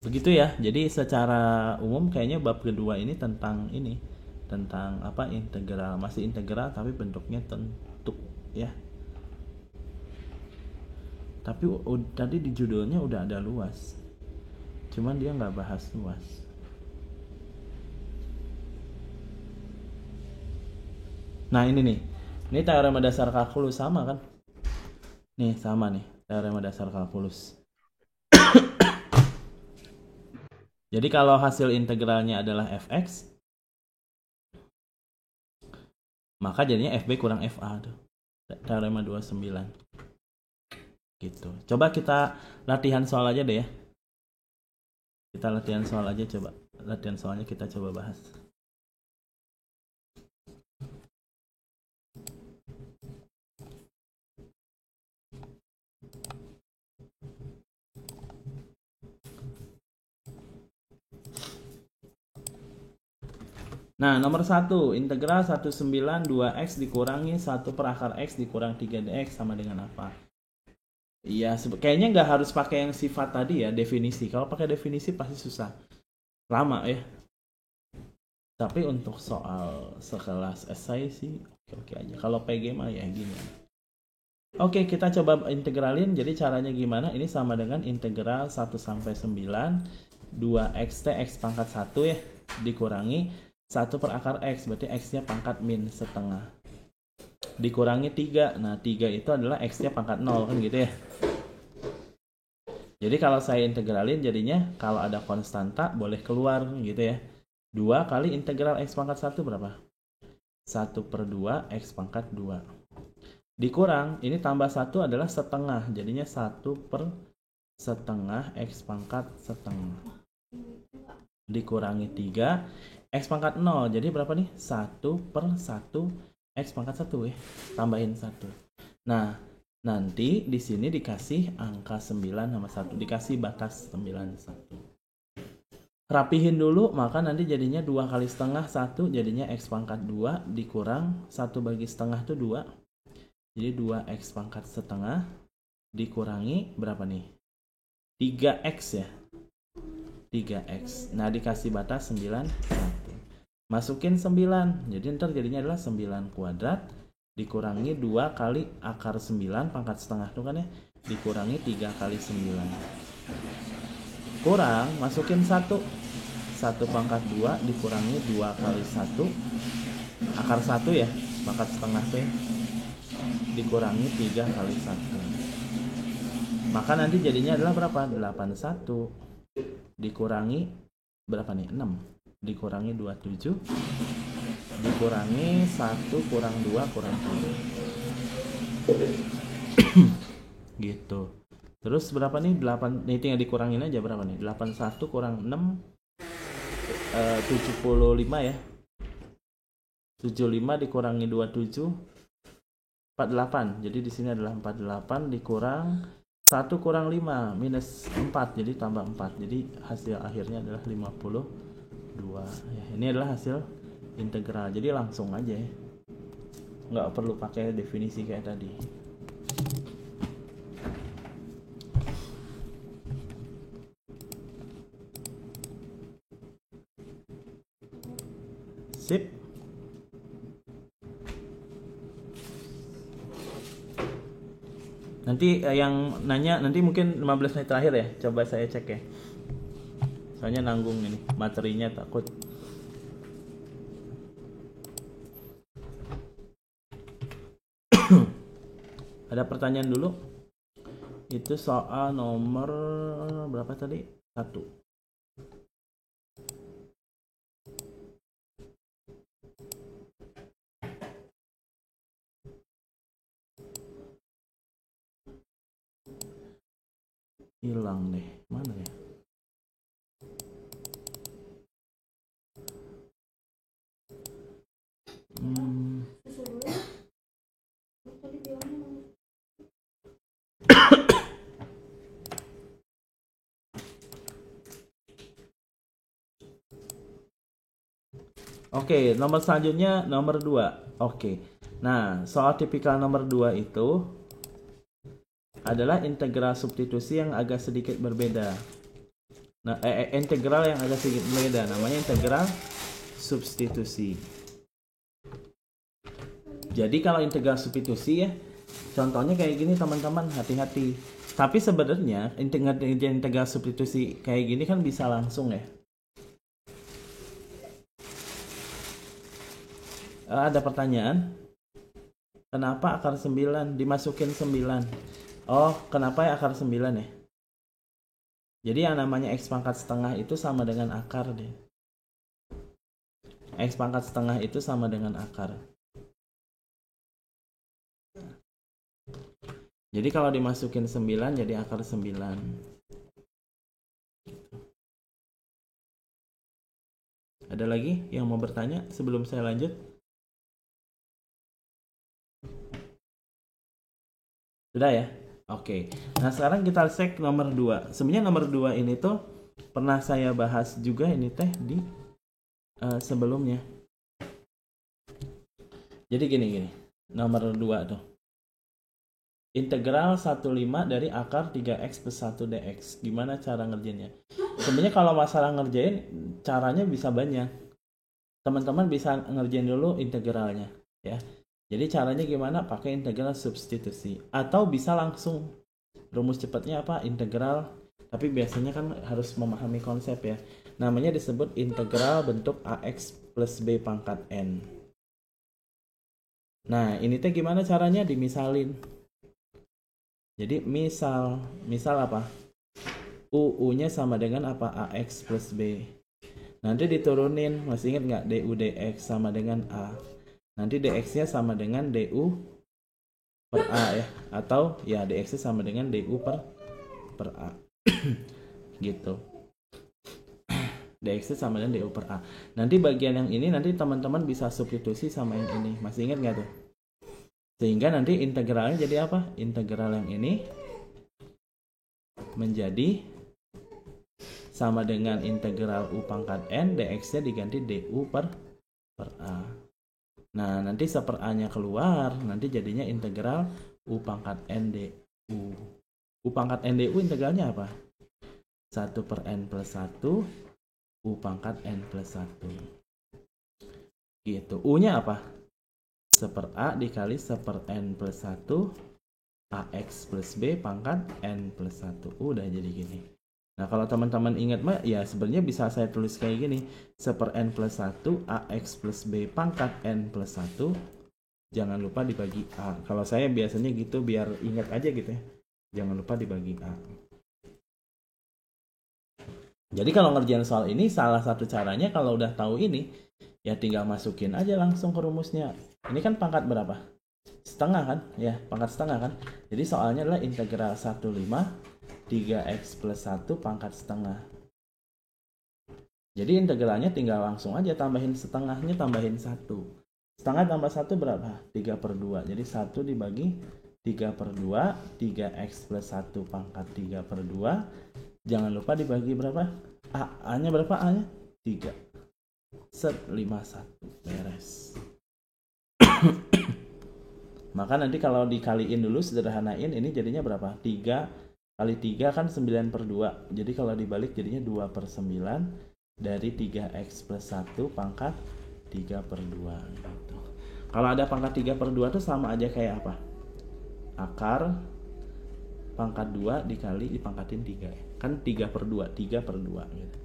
Begitu ya. Jadi secara umum kayaknya bab kedua ini tentang ini, tentang apa, integral, masih integral tapi bentuknya tentu ya. Tapi tadi di judulnya udah ada luas, cuman dia nggak bahas luas. Nah ini nih, ini teorema dasar kalkulus sama kan? Nih sama nih, teorema dasar kalkulus. Jadi kalau hasil integralnya adalah fx, maka jadinya fb kurang fa tuh. Teorema 29. Gitu. Coba kita latihan soal aja deh ya. Kita latihan soal aja coba. Latihan soalnya kita coba bahas. Nah, nomor 1, integral 192x dikurangi 1 per akar x dikurang 3dx sama dengan apa? Iya, kayaknya nggak harus pakai yang sifat tadi ya, definisi. Kalau pakai definisi pasti susah. Lama ya. Tapi untuk soal sekelas esai sih oke-oke aja. Kalau PG mah ya gini. Oke, kita coba integralin. Jadi caranya gimana? Ini sama dengan integral 1 sampai 9 2xt x pangkat 1 ya dikurangi 1 per akar x, berarti x-nya pangkat min setengah. Dikurangi 3. Nah, 3 itu adalah x-nya pangkat 0 kan gitu ya. Jadi kalau saya integralin jadinya kalau ada konstanta boleh keluar gitu ya. 2 kali integral x pangkat 1 berapa? 1 per 2 x pangkat 2. Dikurang, ini tambah 1 adalah setengah. Jadinya 1 per setengah x pangkat setengah. Dikurangi 3 x pangkat 0. Jadi berapa nih? 1 per 1 x pangkat 1 ya. Tambahin 1. Nah, nanti di sini dikasih angka 9 sama 1. Dikasih batas 91. Rapihin dulu, maka nanti jadinya 2 kali setengah 1. Jadinya x pangkat 2 dikurang 1 bagi setengah itu 2. Jadi 2x pangkat setengah dikurangi berapa nih? 3x ya. 3x. Nah, dikasih batas 9, 1. Masukin 9. Jadi ntar jadinya adalah 9 kuadrat dikurangi 2 kali akar 9 pangkat setengah itu kan ya. Dikurangi 3 kali 9. Kurang, masukin 1. 1 pangkat 2 dikurangi 2 kali 1. Akar 1 ya, pangkat setengah itu ya. Dikurangi 3 kali 1. Maka nanti jadinya adalah berapa? 81 dikurangi berapa nih? 6 dikurangi 27 dikurangi 1 kurang 2 kurang 3 gitu. Terus berapa nih? 8, ini tinggal dikurangin aja berapa nih? 81 kurang 6 75 ya. 75 dikurangi 27 48. Jadi di sini adalah 48 dikurang 1 kurang 5 minus 4, jadi tambah 4. Jadi hasil akhirnya adalah 52 ya. Ini adalah hasil integral, jadi langsung aja ya, nggak perlu pakai definisi kayak tadi. Sip. Nanti yang nanya nanti mungkin 15 menit terakhir ya. Coba saya cek ya. Soalnya nanggung ini materinya takut. Ada pertanyaan dulu? Itu soal nomor berapa tadi? 1. Hilang deh. Mana ya? Oke, nomor selanjutnya nomor 2. Oke. Nah, soal tipikal nomor 2 itu adalah integral substitusi yang agak sedikit berbeda. Nah, integral yang agak sedikit berbeda namanya integral substitusi. Jadi kalau integral substitusi ya, contohnya kayak gini teman-teman, hati-hati. Tapi sebenarnya integral substitusi kayak gini kan bisa langsung ya. Ada pertanyaan? Kenapa akar 9 dimasukin 9? Oh, kenapa ya akar 9 ya? Jadi yang namanya X pangkat setengah itu sama dengan akar deh. X pangkat setengah itu sama dengan akar. Jadi kalau dimasukin 9 jadi akar 9. Ada lagi yang mau bertanya sebelum saya lanjut? Sudah ya? Oke. Nah sekarang kita cek nomor 2. Sebenarnya nomor 2 ini tuh pernah saya bahas juga ini teh di sebelumnya. Jadi gini. Nomor 2 tuh. Integral 15 dari akar 3x plus 1 dx. Gimana cara ngerjainnya? Sebenarnya kalau masalah ngerjain caranya bisa banyak. Teman-teman bisa ngerjain dulu integralnya ya. Jadi caranya gimana? Pakai integral substitusi atau bisa langsung. Rumus cepatnya apa? Integral. Tapi biasanya kan harus memahami konsep ya. Namanya disebut integral bentuk ax plus b pangkat n. Nah, ini teh gimana caranya? Dimisalin. Jadi misal apa? UU-nya sama dengan apa? AX plus B. Nanti diturunin, masih ingat nggak? DU DX sama dengan A. Nanti DX-nya sama dengan DU per A ya. Atau ya DX-nya sama dengan DU per A. Gitu. DX-nya sama dengan DU per A. Nanti bagian yang ini nanti teman-teman bisa substitusi sama yang ini. Masih ingat nggak tuh? Sehingga nanti integralnya jadi apa? Integral yang ini menjadi sama dengan integral U pangkat N, dx-nya diganti DU per A. Nah, nanti seper A-nya keluar, nanti jadinya integral U pangkat N DU. U pangkat N DU integralnya apa? 1 per N plus 1, U pangkat N plus 1. Gitu. U-nya apa? Seper A dikali seper N plus 1 AX plus B pangkat N plus 1. Udah jadi gini. Nah kalau teman-teman ingat mah ya sebenarnya bisa saya tulis kayak gini. Seper N plus 1 AX plus B pangkat N plus 1. Jangan lupa dibagi A. Kalau saya biasanya gitu biar ingat aja gitu ya. Jangan lupa dibagi A. Jadi kalau ngerjain soal ini salah satu caranya kalau udah tahu ini ya tinggal masukin aja langsung ke rumusnya. Ini kan pangkat berapa? Setengah kan? Ya, pangkat setengah kan? Jadi soalnya adalah integral 15 3x plus 1 pangkat setengah. Jadi integralnya tinggal langsung aja tambahin setengahnya, tambahin 1. Setengah tambah 1 berapa? 3 per 2. Jadi 1 dibagi 3 per 2, 3x plus 1 pangkat 3 per 2. Jangan lupa dibagi berapa? A-nya berapa A-nya? 3. Set 51. Beres. Maka nanti kalau dikaliin dulu, sederhanain, ini jadinya berapa? 3 kali 3 kan 9 per 2. Jadi kalau dibalik jadinya 2 per 9 dari 3x plus 1 pangkat 3 per 2. Gitu. Kalau ada pangkat 3 per 2 itu sama aja kayak apa? Akar pangkat 2 dikali dipangkatin 3 ya. Kan 3 per 2, 3 per 2 gitu.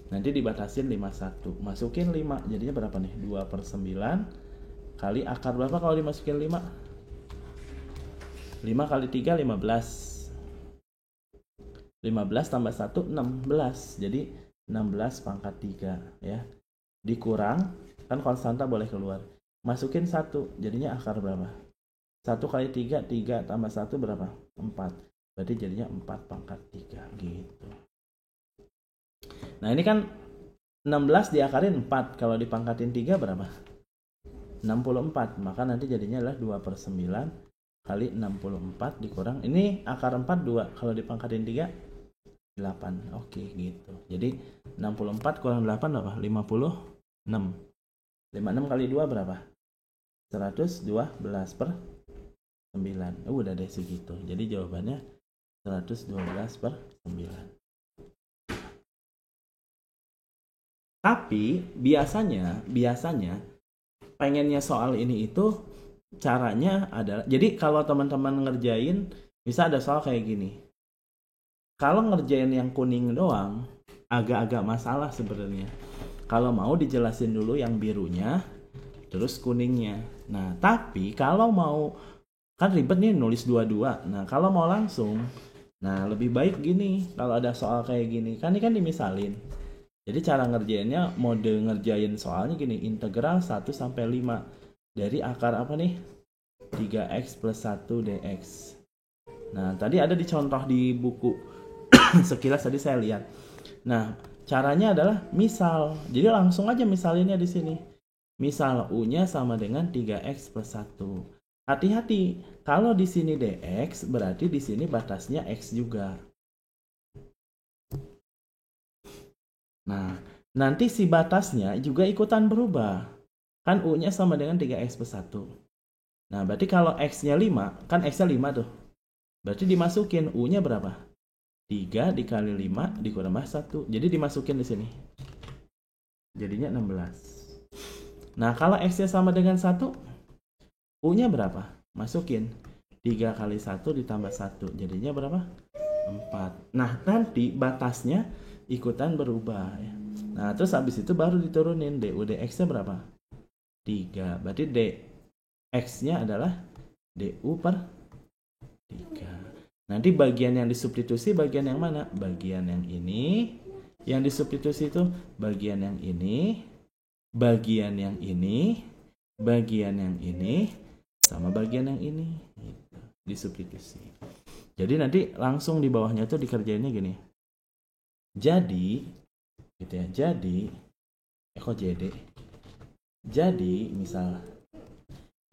Nanti dibatasin 51. Masukin 5, jadinya berapa nih? 2 per 9 kali akar berapa kalau dimasukin 5? 5 kali 3, 15. 15 tambah 1, 16. Jadi 16 pangkat 3 ya. Dikurang, kan konstanta boleh keluar. Masukin 1, jadinya akar berapa? 1 kali 3, 3 tambah 1 berapa? 4. Berarti jadinya 4 pangkat 3 gitu. Nah ini kan 16 diakarin 4. Kalau dipangkatin 3 berapa? 64. Maka nanti jadinya adalah 2 per 9 kali 64 dikurang. Ini akar 4 2. Kalau dipangkatin 3 8. Oke gitu. Jadi 64 kurang 8 apa? 56. 56 kali 2 berapa? 112 per 9. Udah deh segitu. Jadi jawabannya 112 per 9. Tapi biasanya pengennya soal ini itu caranya adalah, jadi kalau teman-teman ngerjain bisa ada soal kayak gini. Kalau ngerjain yang kuning doang agak-agak masalah sebenarnya. Kalau mau dijelasin dulu yang birunya terus kuningnya. Nah, tapi kalau mau, kan ribet nih nulis dua-dua. Nah, kalau mau langsung, nah lebih baik gini. Kalau ada soal kayak gini, kan ini kan dimisalin. Jadi cara ngerjainnya, mode ngerjain soalnya gini, integral 1 sampai 5 dari akar apa nih? 3x plus 1 dx. Nah, tadi ada dicontoh di buku. Sekilas tadi saya lihat. Nah, caranya adalah misal. Jadi langsung aja misalinnya di sini. Misal U-nya sama dengan 3x plus 1. Hati-hati, kalau di sini dx berarti di sini batasnya x juga. Nah, nanti si batasnya juga ikutan berubah. Kan U-nya sama dengan 3x plus 1. Nah, berarti kalau x-nya 5, kan x-nya 5 tuh. Berarti dimasukin U-nya berapa? 3 dikali 5 dikurang 1. Jadi dimasukin di sini. Jadinya 16. Nah, kalau x-nya sama dengan 1, U-nya berapa? Masukin. 3 kali 1 ditambah 1. Jadinya berapa? 4. Nah, nanti batasnya ikutan berubah ya. Nah, terus habis itu baru diturunin du dx-nya berapa? 3. Berarti dx-nya adalah du per 3. Nanti bagian yang disubstitusi bagian yang mana? Bagian yang ini. Yang disubstitusi itu bagian yang ini, bagian yang ini, bagian yang ini, sama bagian yang ini. Gitu. Disubstitusi. Jadi nanti langsung di bawahnya tuh dikerjainnya gini. Jadi, gitu ya. Jadi, Jadi, misal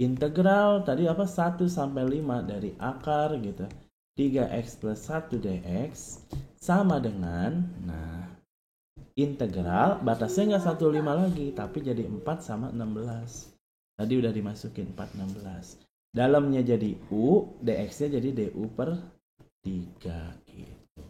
integral tadi apa? 1 sampai 5 dari akar gitu. 3x plus 1 dx sama dengan, nah, integral batasnya nggak 1,5 lagi, tapi jadi 4 sama 16. Tadi udah dimasukin 4, 16. Dalamnya jadi U, dx-nya jadi du per 3 gitu.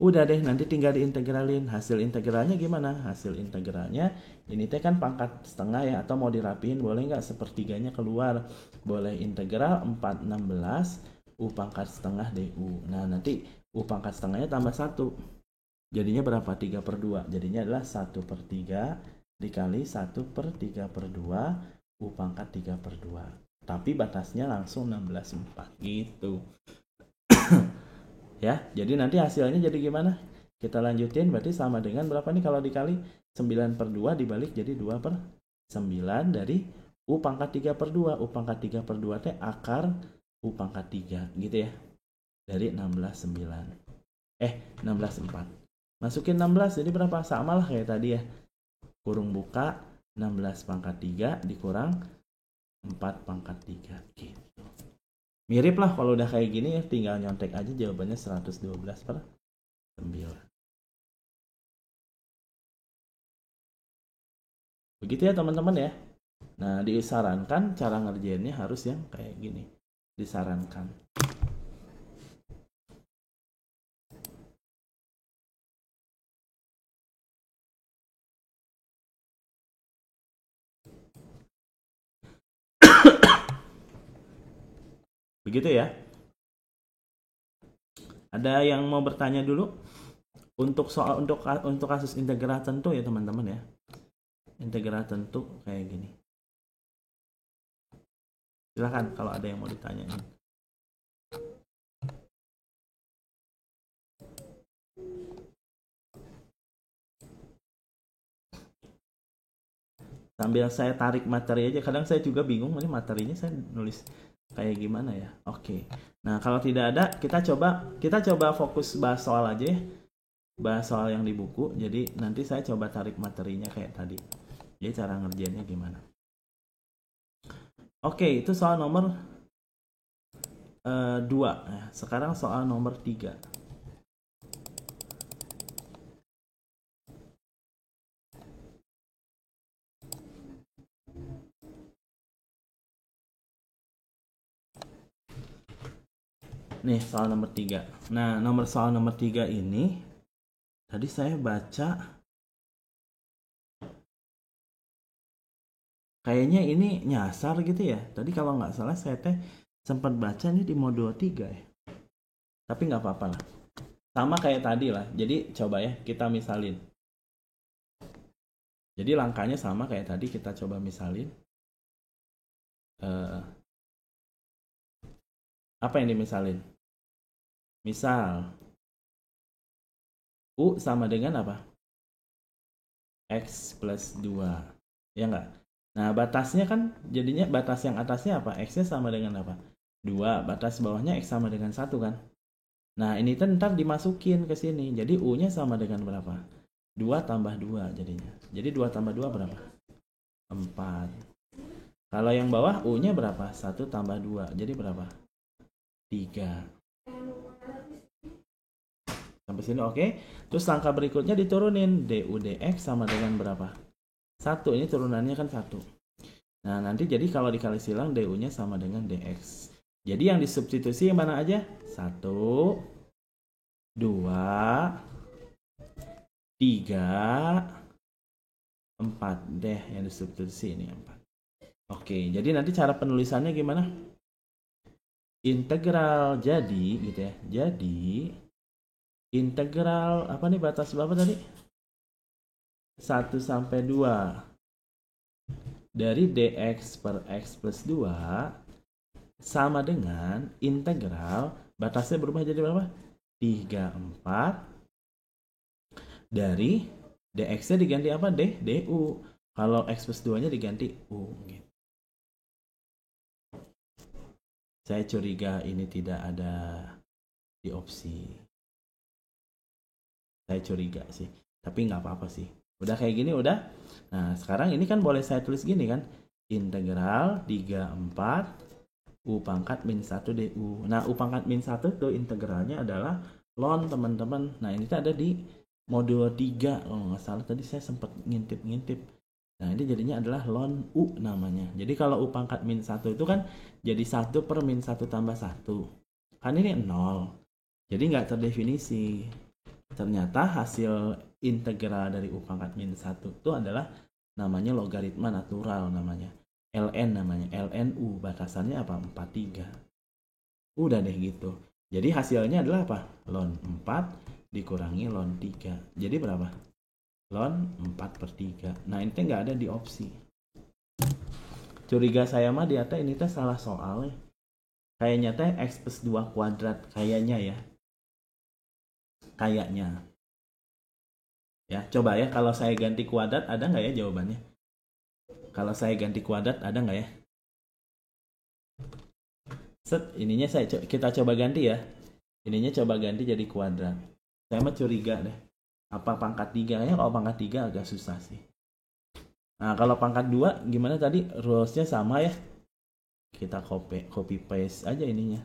Udah deh, nanti tinggal diintegralin. Hasil integralnya gimana? Hasil integralnya ini teh kan pangkat setengah ya, atau mau dirapiin boleh nggak sepertiganya keluar. Boleh integral 4 16 U pangkat setengah du. Nah, nanti U pangkat setengahnya tambah 1. Jadinya berapa? 3 per 2. Jadinya adalah 1 per 3 dikali 1 per 3 per 2 U pangkat 3 per 2. Tapi batasnya langsung 16,4 gitu. Ya, jadi nanti hasilnya jadi gimana? Kita lanjutin, berarti sama dengan berapa nih kalau dikali 9 per 2 dibalik jadi 2 per 9 dari U pangkat 3 per 2. U pangkat 3 per 2 teh akar U pangkat 3 gitu ya. Dari 16,9. 16,4. Masukin 16 jadi berapa? Sama lah kayak tadi ya. Kurung buka 16 pangkat 3 dikurang 4 pangkat 3 gitu. Mirip lah kalau udah kayak gini ya, tinggal nyontek aja jawabannya 112 per 9. Begitu ya teman-teman ya. Nah, disarankan cara ngerjainnya harus yang kayak gini. Disarankan. Begitu ya. Ada yang mau bertanya dulu? Untuk soal untuk kasus integral tentu ya teman-teman ya. Integral tentu kayak gini. Silahkan kalau ada yang mau ditanyain. Sambil saya tarik materi aja, kadang saya juga bingung ini materinya saya nulis kayak gimana ya. Oke. Nah, kalau tidak ada kita coba fokus bahas soal aja ya. Bahas soal yang di buku. Jadi nanti saya coba tarik materinya kayak tadi. Jadi cara ngerjainnya gimana. Oke, itu soal nomor 2. Sekarang soal nomor 3. Nih soal nomor 3. Nah, soal nomor 3 ini tadi saya baca kayaknya ini nyasar gitu ya. Tadi kalau nggak salah saya sempat baca nih di modul 3 ya. Tapi nggak apa-apa lah. Sama kayak tadi lah. Jadi coba ya kita misalin. Jadi langkahnya sama kayak tadi, kita coba misalin. Apa yang dimisalin? Misal U sama dengan apa? X plus 2. Ya nggak? Nah, batasnya kan jadinya batas yang atasnya apa? X-nya sama dengan apa? 2. Batas bawahnya X sama dengan 1 kan? Nah, ini ntar dimasukin ke sini. Jadi U-nya sama dengan berapa? 2 tambah 2 jadinya. Jadi 2 tambah 2 berapa? 4. Kalau yang bawah U-nya berapa? 1 tambah 2. Jadi berapa? 3. Sampai sini oke. Terus langkah berikutnya diturunin. du dx sama dengan berapa? 1. Ini turunannya kan 1. Nah, nanti jadi kalau dikali silang du-nya sama dengan dx. Jadi yang disubstitusi yang mana aja? 1, 2, 3, 4 deh yang disubstitusi ini 4. Oke, jadi nanti cara penulisannya gimana? Integral jadi gitu ya. Jadi integral apa nih, batas berapa tadi? 1 sampai 2 dari dx per x plus 2 sama dengan integral, batasnya berubah jadi berapa? 3, 4 dari dx-nya diganti apa? du. Kalau x plus 2-nya diganti u gitu. Saya curiga ini tidak ada di opsi. Saya curiga sih, tapi nggak apa-apa sih. Udah kayak gini udah. Nah, sekarang ini kan boleh saya tulis gini kan. Integral 3, 4 U pangkat min 1 du. Nah, U pangkat min 1 tuh integralnya adalah ln teman-teman. Nah, ini tuh ada di modul 3. Oh, nggak salah tadi saya sempat ngintip-ngintip. Nah, ini jadinya adalah ln U namanya. Jadi kalau U pangkat min 1 itu kan jadi 1 per min 1 tambah 1. Kan ini 0. Jadi nggak terdefinisi. Ternyata hasil integral dari U pangkat min 1 itu adalah namanya logaritma natural namanya. ln namanya. lnu batasannya apa? 43. Udah deh gitu. Jadi hasilnya adalah apa? Ln 4 dikurangi ln 3. Jadi berapa? Ln 4 per 3. Nah, ini nggak ada di opsi. Curiga saya mah di atas ini teh salah soal ya. Kayaknya teh x plus 2 kuadrat. Kayaknya ya. Kayaknya. Ya, coba ya kalau saya ganti kuadrat ada nggak ya jawabannya? Kalau saya ganti kuadrat ada nggak ya? Set, ininya kita coba ganti ya. Ininya coba ganti jadi kuadrat. Saya mah curiga deh. Apa pangkat 3? Ya, kalau pangkat 3 agak susah sih. Nah, kalau pangkat 2 gimana tadi? Rules-nya sama ya. Kita copy paste aja ininya.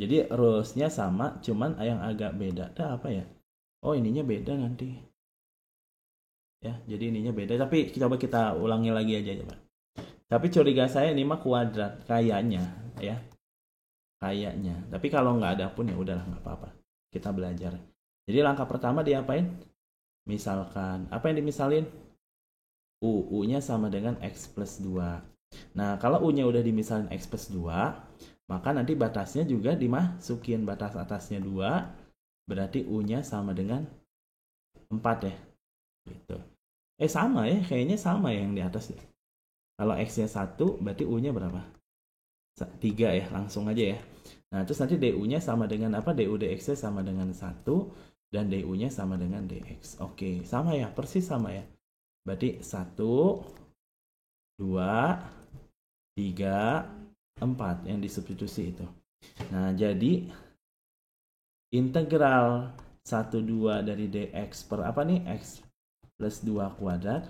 Jadi rules-nya sama, cuman yang agak beda. Apa ya? Oh, ininya beda nanti. Ya, jadi ininya beda. Tapi coba kita ulangi lagi aja coba. Tapi curiga saya ini mah kuadrat kayaknya ya. Kayaknya. Tapi kalau nggak ada pun ya udahlah, nggak apa-apa. Kita belajar. Jadi langkah pertama diapain? Misalkan apa yang dimisalin? U-nya sama dengan x plus 2. Nah, kalau U-nya udah dimisalin X plus 2, maka nanti batasnya juga dimasukin. Batas atasnya 2, berarti U-nya sama dengan 4 ya. Gitu. Sama ya, kayaknya sama ya yang di atas ya. Kalau X-nya 1, berarti U-nya berapa? 3 ya, langsung aja ya. Nah, terus nanti DU-nya sama dengan apa? DU DX-nya sama dengan 1, dan DU-nya sama dengan DX. Oke, sama ya, persis sama ya. Berarti 1, 2, 3, 4 yang disubstitusi itu. Nah, jadi integral 1/2 dari dx per apa nih? X plus 2 kuadrat.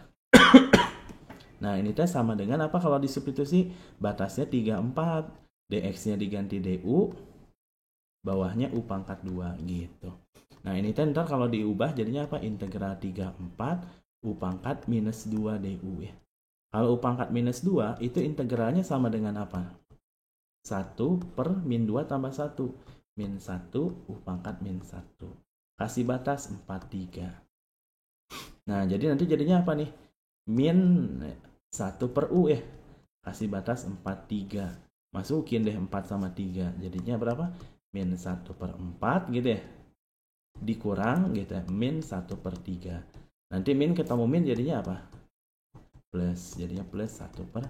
Nah, ini teh sama dengan apa kalau disubstitusi? Batasnya 3, 4. Dx-nya diganti du, bawahnya u pangkat 2 gitu. Nah, ini teh ntar kalau diubah jadinya apa? Integral 3, 4 u pangkat minus 2 du ya. Kalau u pangkat minus 2 itu integralnya sama dengan apa? 1 per min 2 tambah 1. Min 1 u pangkat min 1. Kasih batas 4, 3. Nah, jadi nanti jadinya apa nih? Min 1 per U ya. Kasih batas 4, 3. Masukin deh 4 sama 3. Jadinya berapa? Min 1 per 4 gitu ya. Dikurang gitu ya. Min 1 per 3. Nanti min ketemu min jadinya apa? Plus. Jadinya plus 1 per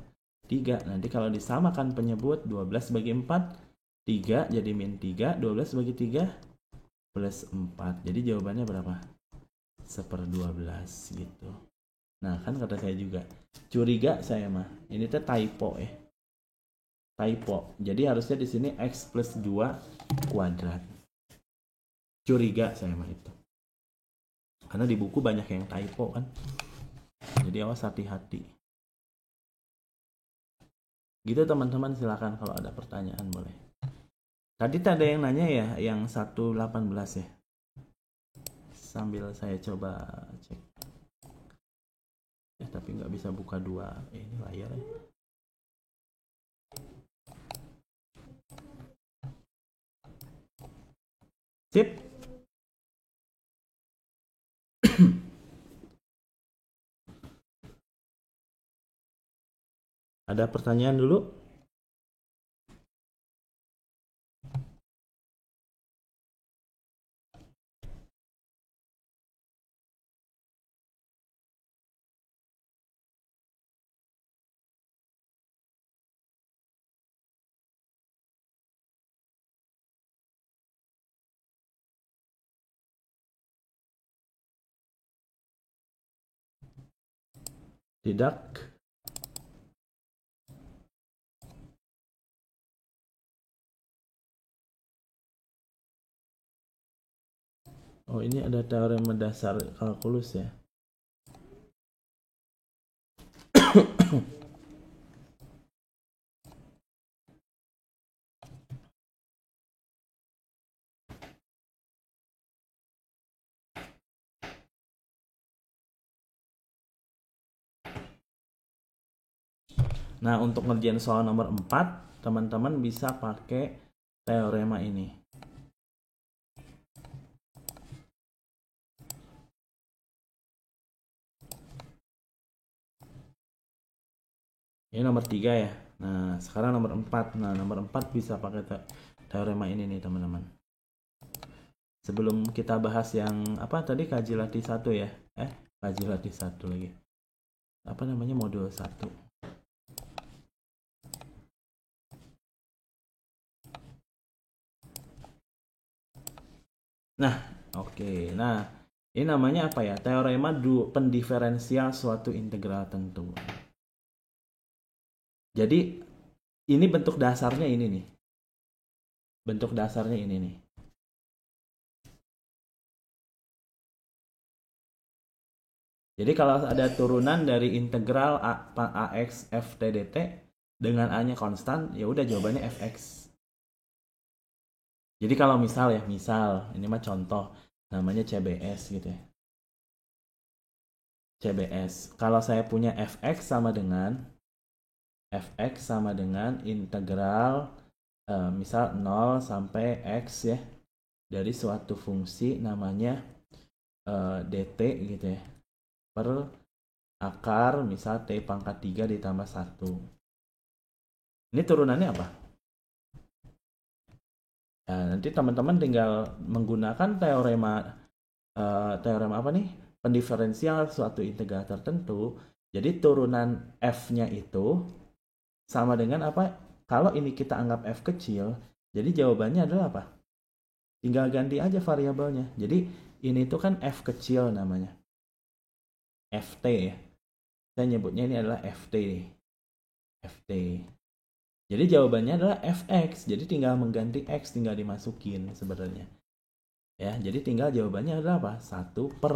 3. Nanti kalau disamakan penyebut 12 bagi 4, 3 jadi min 3. 12 bagi 3 plus 4. Jadi jawabannya berapa? 1/12 gitu. Nah, kan kata saya juga curiga saya mah. Ini teh typo ya. Typo. Jadi harusnya di sini X plus 2 kuadrat. Curiga saya mah itu. Karena di buku banyak yang typo kan. Jadi awas hati-hati. Gitu teman-teman, silakan kalau ada pertanyaan boleh. Tadi ada yang nanya ya, yang 1/18 ya. Sambil saya coba cek. Tapi nggak bisa buka dua ini layar ya. Sip. Ada pertanyaan dulu? Tidak. Oh, ini ada teorema dasar kalkulus ya. Nah, untuk ngerjain soal nomor 4, teman-teman bisa pakai teorema ini. Ini nomor 3 ya. Nah, sekarang nomor 4. Nah, nomor 4 bisa pakai teorema ini nih, teman-teman. Sebelum kita bahas yang apa tadi, kaji latih 1 ya. Kaji latih 1 lagi. Apa namanya, modul 1. Nah, oke. Nah, ini namanya apa ya? Teorema pendiferensial suatu integral tentu. Jadi, ini bentuk dasarnya ini nih. Bentuk dasarnya ini nih. Jadi kalau ada turunan dari integral AX f t dt dengan A-nya konstan, ya udah jawabannya fx. Jadi kalau misal ini mah contoh, namanya CBS gitu ya. CBS. Kalau saya punya fx sama dengan integral misal 0 sampai x ya, dari suatu fungsi namanya dt gitu ya, per akar misal t pangkat 3 ditambah 1. Ini turunannya apa? Nah, nanti teman-teman tinggal menggunakan teorema apa nih? Pendiferensial suatu integral tertentu. Jadi turunan f-nya itu sama dengan apa? Kalau ini kita anggap f kecil, jadi jawabannya adalah apa? Tinggal ganti aja variabelnya. Jadi ini tuh kan f kecil namanya. Ft ya. Saya nyebutnya ini adalah ft nih. Ft. Jadi jawabannya adalah fx. Jadi tinggal mengganti x, tinggal dimasukin sebenarnya. Ya, jadi tinggal jawabannya adalah apa? 1 per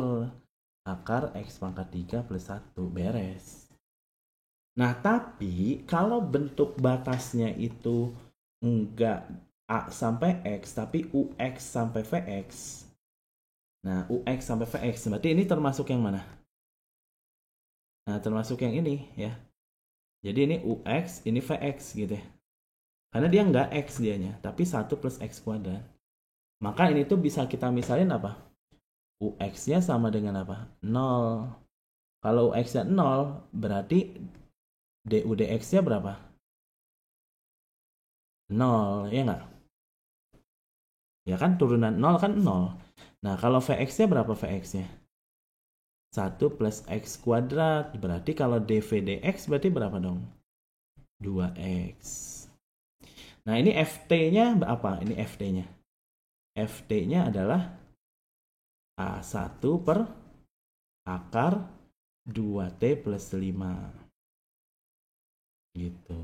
akar x pangkat 3 plus 1. Beres. Nah, tapi kalau bentuk batasnya itu enggak A sampai X, tapi UX sampai VX. Nah, UX sampai VX, berarti ini termasuk yang mana? Nah, termasuk yang ini ya. Jadi ini UX, ini VX gitu ya. Karena dia enggak X dianya, tapi 1 plus X kuadrat. Maka ini tuh bisa kita misalin apa? UX-nya sama dengan apa? 0. Kalau UX-nya 0, berarti DUDX-nya berapa? 0, ya nggak? Ya kan turunan 0 kan 0. Nah, kalau Vx-nya berapa Vx-nya? 1 plus X kuadrat. Berarti kalau dV dx berarti berapa dong? 2X. Nah, ini Ft-nya apa? Ini Ft-nya. Ft-nya adalah A1 per akar 2T plus 5. Gitu.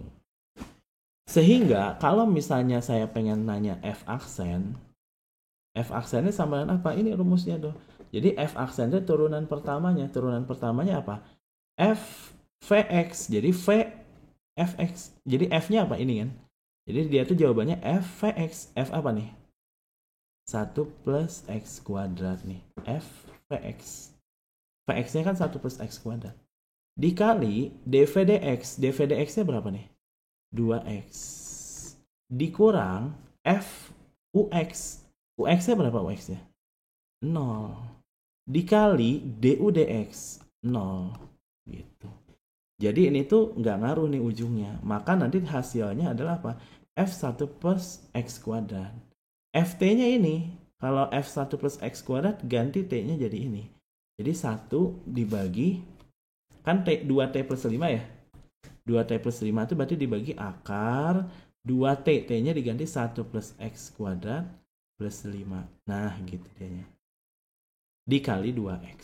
Sehingga kalau misalnya saya pengen nanya F aksen, F aksennya sama dengan apa? Ini rumusnya tuh. Jadi F aksennya turunan pertamanya. Turunan pertamanya apa? F Vx. Jadi V Fx. Jadi F-nya apa ini kan? Jadi dia tuh jawabannya F Vx. F apa nih? 1 plus X kuadrat nih. F Vx. Vx-nya kan 1 plus X kuadrat. Dikali dV dx. dV dx-nya berapa nih? 2X. Dikurang F Ux. Ux-nya berapa Ux-nya? 0. Dikali du dx 0. Gitu. Jadi ini tuh nggak ngaruh nih ujungnya. Maka nanti hasilnya adalah apa? F1 plus X kuadrat. Ft-nya ini, kalau F1 plus X kuadrat ganti T-nya jadi ini. Jadi 1 dibagi, kan 2T plus 5 ya? 2T plus 5 itu berarti dibagi akar 2T. T-nya diganti 1 plus X kuadrat plus 5. Nah gitu dia. Dikali 2X.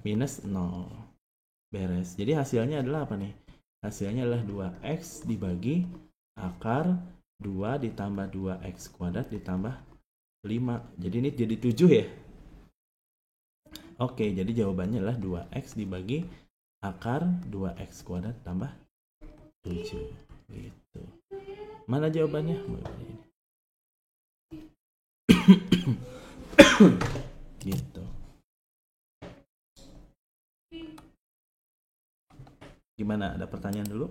Minus 0. Beres. Jadi hasilnya adalah apa nih? Hasilnya adalah 2X dibagi akar 2 ditambah 2X kuadrat ditambah 5. Jadi ini jadi 7 ya? Oke, jadi jawabannya adalah 2X dibagi akar 2X kuadrat tambah 7. Gitu. Mana jawabannya? Gitu. Gimana? Ada pertanyaan dulu?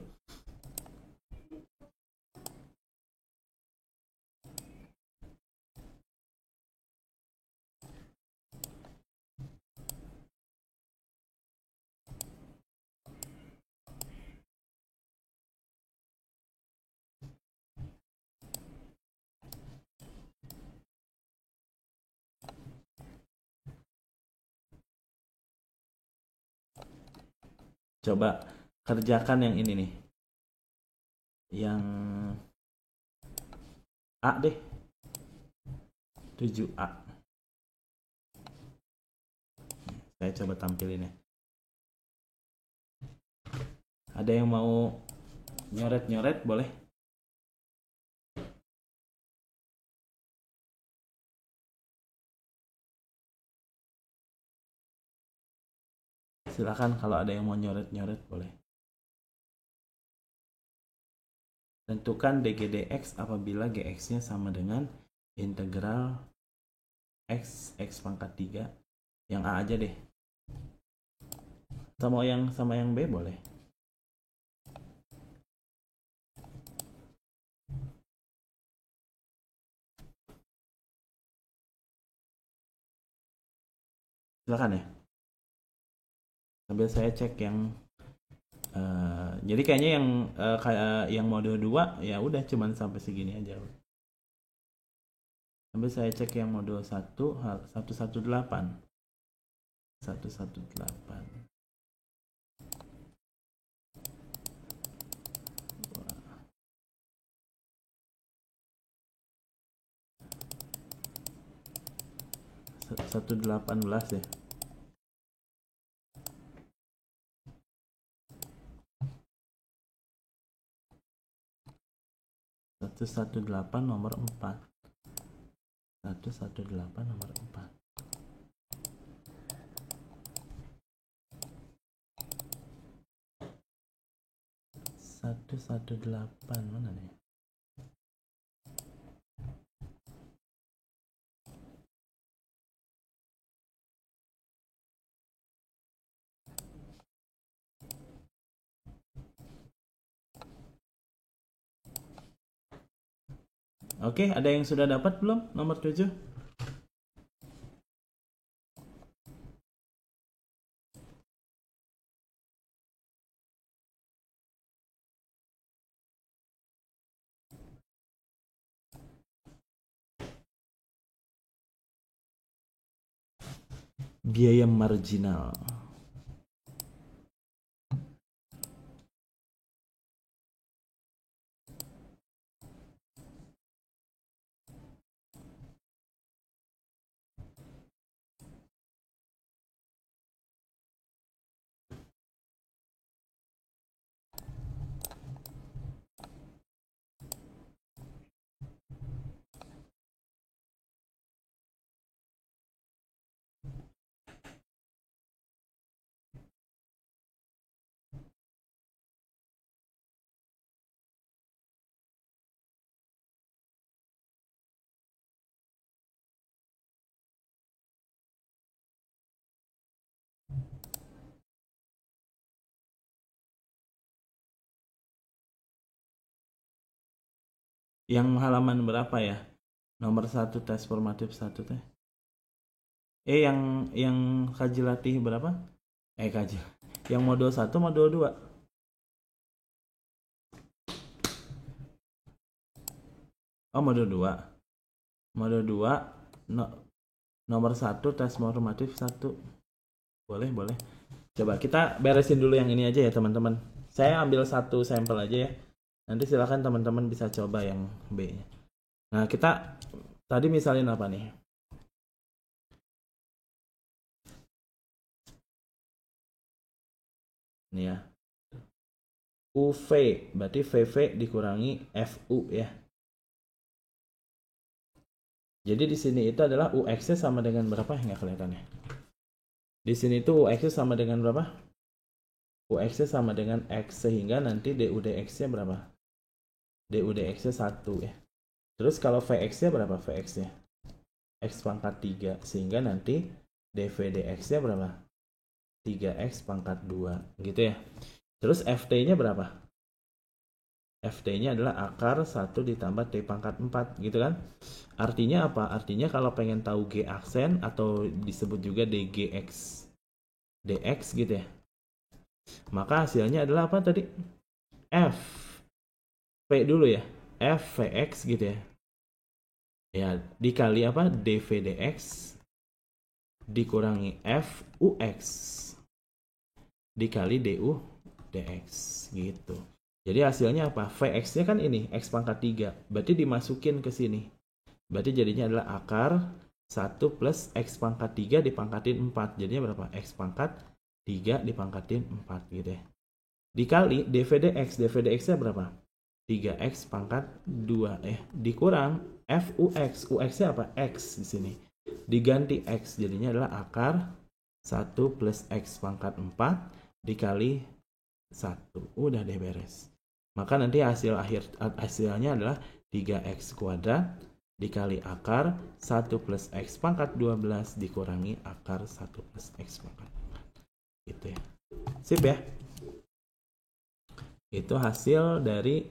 Coba kerjakan yang ini nih. Yang A deh. 7A. Saya coba tampilin ya. Ada yang mau nyoret-nyoret boleh? Silakan kalau ada yang mau nyoret-nyoret boleh. Tentukan dgdx apabila gx-nya sama dengan integral x pangkat 3. Yang A aja deh. Sama yang B boleh. Silakan ya. Sambil saya cek yang Jadi kayaknya yang kayak yang mode 2 ya udah cuman sampai segini aja. Sampai saya cek yang mode 1 118. 118. Wah. 118 ya. 118 nomor 4. 118 nomor 4. 118 mana nih? Oke, ada yang sudah dapat belum nomor 7? Biaya marginal. Yang halaman berapa ya? Nomor 1 tes formatif 1 teh. Yang kaji latih berapa? Kaji. Yang modul 1 modul 2. Oh, modul 2. Modul 2 nomor 1 tes formatif 1. Boleh. Coba kita beresin dulu yang ini aja ya, teman-teman. Saya ambil satu sampel aja ya. Nanti silakan teman-teman bisa coba yang B-nya. Nah, kita tadi misalin apa nih? Nih ya. UV, berarti VV dikurangi FU ya. Jadi di sini itu adalah UX-nya sama dengan berapa? Nggak kelihatan ya. Di sini itu UX-nya sama dengan berapa? UX-nya sama dengan X, sehingga nanti DUDX-nya berapa? DUDX-nya 1 ya. Terus kalau VX-nya berapa? VX-nya X pangkat 3, sehingga nanti DVDX-nya berapa? 3X pangkat 2 gitu ya. Terus FT-nya berapa? FT-nya adalah akar 1 ditambah T pangkat 4 gitu kan. Artinya apa? Artinya kalau pengen tahu G aksen atau disebut juga DGX DX gitu ya, maka hasilnya adalah apa tadi? F P dulu ya, F VX gitu ya. Ya, dikali apa? DVDX dikurangi F UX dikali DU DX gitu. Jadi hasilnya apa? VX-nya kan ini, X pangkat 3. Berarti dimasukin ke sini. Berarti jadinya adalah akar 1 plus X pangkat 3 dipangkatin 4. Jadinya berapa? X pangkat 3 dipangkatin 4 gitu ya. Dikali DVDX. DVDX-nya berapa? 3X pangkat 2 dikurang FUX. UX-nya apa? X di sini. Diganti X. Jadinya adalah akar 1 plus X pangkat 4 dikali 1. Udah deh beres. Maka nanti hasilnya adalah 3X kuadrat dikali akar 1 plus X pangkat 12 dikurangi akar 1 plus X pangkat 4. Gitu ya. Sip ya. Itu hasil dari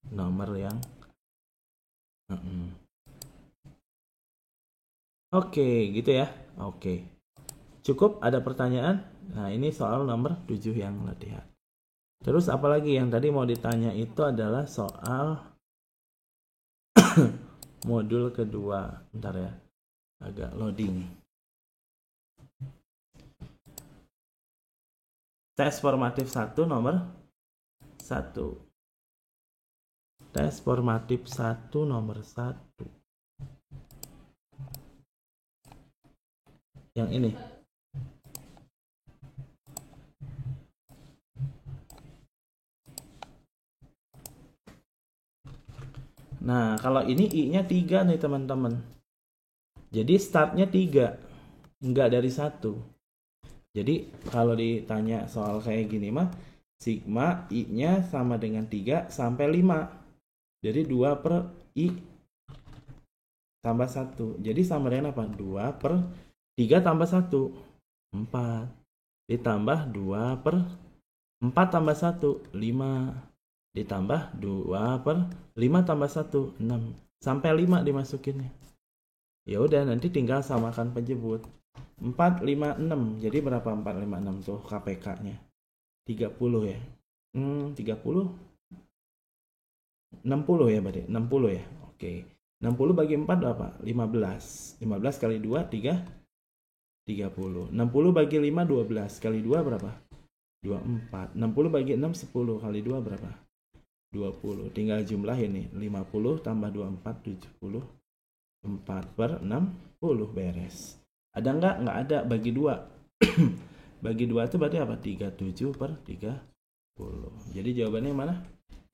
nomor yang Oke, gitu ya. Oke. Cukup? Ada pertanyaan? Nah, ini soal nomor 7 yang latihan. Terus apalagi yang tadi mau ditanya itu adalah soal modul kedua. Bentar ya, agak loading. Tes formatif 1 nomor 1. Tes formatif 1 nomor 1. Yang ini. Nah, kalau ini I-nya 3 nih teman-teman. Jadi startnya 3, enggak dari 1. Jadi kalau ditanya soal kayak gini mah, sigma I-nya sama dengan 3 sampai 5. Jadi 2 per I tambah 1. Jadi sama dengan apa? 2 per 3 tambah 1. 4. Ditambah 2 per 4 tambah 1. 5. Ditambah 2 per 5 tambah 1. 6. Sampai 5 dimasukinnya. Ya udah, nanti tinggal samakan penjebut. 4, 5, 6. Jadi berapa 4, 5, 6 tuh KPK-nya? 30 ya. 30. 60 ya berarti. 60 ya. Oke. 60 bagi 4 berapa? 15. 15 kali 2, 30. 60 bagi 5, 12. Kali 2 berapa? 24. 60 bagi 6, 10. Kali 2 berapa? 20. Tinggal jumlah ini. 50 tambah 24, 70. 4 per 60 beres. Ada nggak? Nggak ada. Bagi 2. Bagi 2 itu berarti apa? 37 per 30. Jadi jawabannya mana?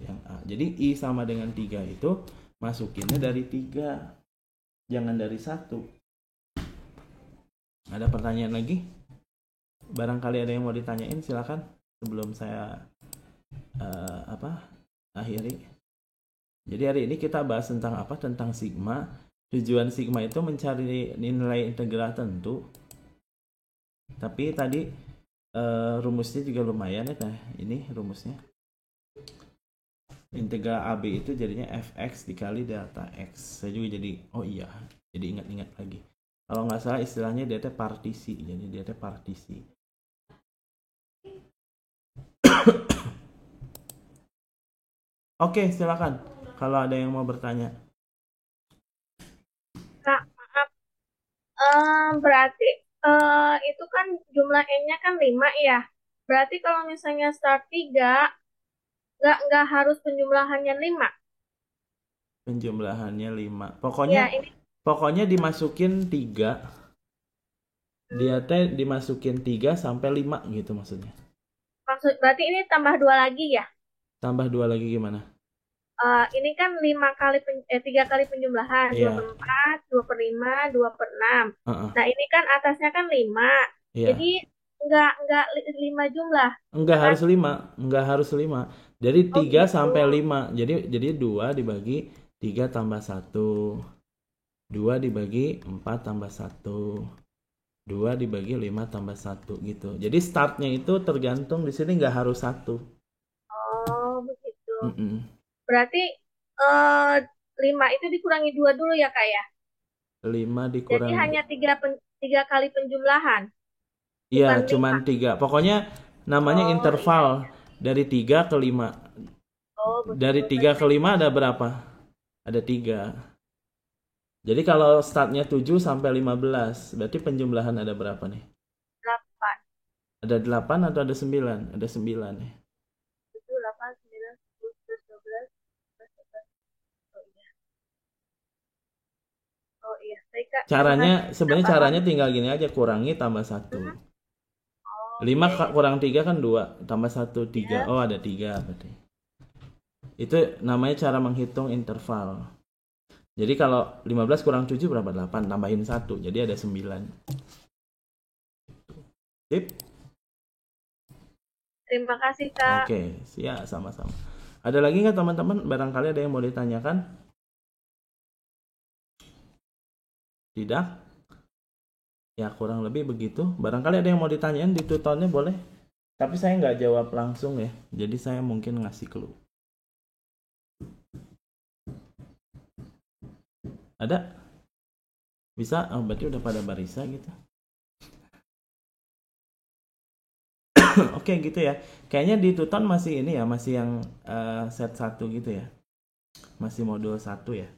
Yang A. Jadi I sama dengan 3 itu masukinnya dari 3. Jangan dari 1. Ada pertanyaan lagi? Barangkali ada yang mau ditanyain, silakan sebelum saya akhiri. Jadi hari ini kita bahas tentang apa? Tentang sigma. Tujuan sigma itu mencari nilai integral tentu. Tapi tadi rumusnya juga lumayan ya. Ini rumusnya. Integral AB itu jadinya fx dikali delta x. Saya juga jadi ingat-ingat lagi. Kalau nggak salah istilahnya dia partisi. Jadi dia partisi. Oke, silakan. Kalau ada yang mau bertanya. Kak, maaf. Berarti itu kan jumlah N-nya kan 5 ya. Berarti kalau misalnya start 3, nggak harus penjumlahannya 5. Penjumlahannya 5. Ya, ini Pokoknya dimasukin 3. Dia dimasukin 3 sampai 5 gitu maksudnya. berarti ini tambah 2 lagi ya. Tambah 2 lagi gimana? Ini kan 3 kali penjumlahan, 2 per Iya. 4, 2 per 5, 2 per 6. Uh-uh. Nah, ini kan atasnya kan 5. Iya. Jadi nggak 5 jumlah, Enggak ya kan? harus 5. Enggak harus 5. Jadi Oh 3 gitu. sampai 5. Jadi 2 dibagi 3 tambah 1. 2 dibagi 4 tambah 1. 2 dibagi 5 tambah 1 gitu. Jadi startnya itu tergantung di sini nggak harus 1. Oh begitu. Mm-mm. Berarti eh 5 itu dikurangi 2 dulu ya kak ya. 5 Jadi dikurangi. hanya tiga kali penjumlahan, Iya, bukan cuman 5. 3. Pokoknya namanya Oh iya interval iya. dari 3 ke 5. Oh Dari begitu. 3 ke 5 ada berapa? Ada 3. Jadi kalau startnya 7 sampai 15, berarti penjumlahan ada berapa nih? 8, Ada 8 atau ada 9? Ada 9 nih. 7, 8, 9, 10, 11, 12, 13. Oh iya. Oh iya. Baik kak, terima Caranya, kasih. Kak sebenarnya paham. caranya tinggal gini aja, kurangi tambah 1. Hmm. Oh 5 iya iya. kurang 3 kan 2, tambah 1, 3. Ya. Oh ada 3 berarti. Itu namanya cara menghitung interval. Jadi kalau 15 kurang 7 berapa? 8, tambahin 1, jadi ada 9. Sip? Terima kasih kak. Oke, siap, sama-sama. Ada lagi nggak teman-teman? Barangkali ada yang mau ditanyakan? Tidak? Ya kurang lebih begitu. Barangkali ada yang mau ditanyain di tutornya boleh. Tapi saya nggak jawab langsung ya. Jadi saya mungkin ngasih clue. Ada? Bisa? Oh, berarti udah pada barisa gitu. Oke gitu ya. Kayaknya di Tuton masih ini ya, masih yang set 1 gitu ya. Masih modul 1 ya.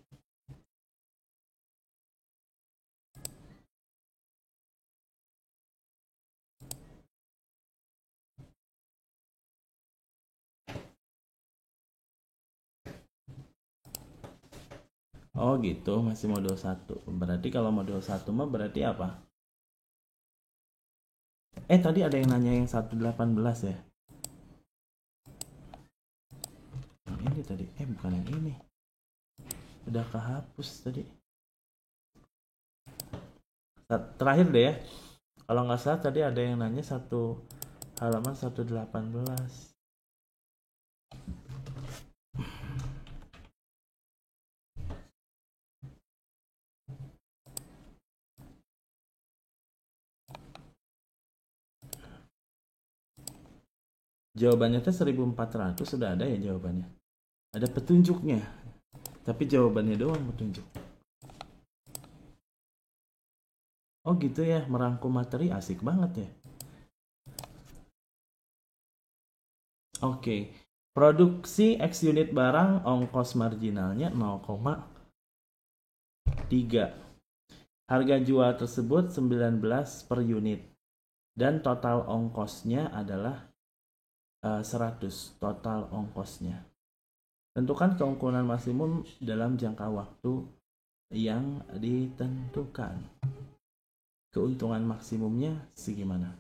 Oh gitu, masih modul 1. Berarti kalau modul 1 mah berarti apa? Tadi ada yang nanya yang 118 ya. Yang ini tadi. Bukan yang ini. Udah kehapus tadi. Terakhir deh ya. Kalau nggak salah tadi ada yang nanya halaman 118. Jawabannya tuh 1400 sudah ada ya jawabannya. Ada petunjuknya. Tapi jawabannya doang petunjuk. Oh gitu ya, merangkum materi asik banget ya. Oke. Produksi X unit barang ongkos marginalnya 0,3. Harga jual tersebut 19 per unit. Dan total ongkosnya adalah 100 total ongkosnya. Tentukan keunggulan maksimum dalam jangka waktu yang ditentukan. Keuntungan maksimumnya segimana?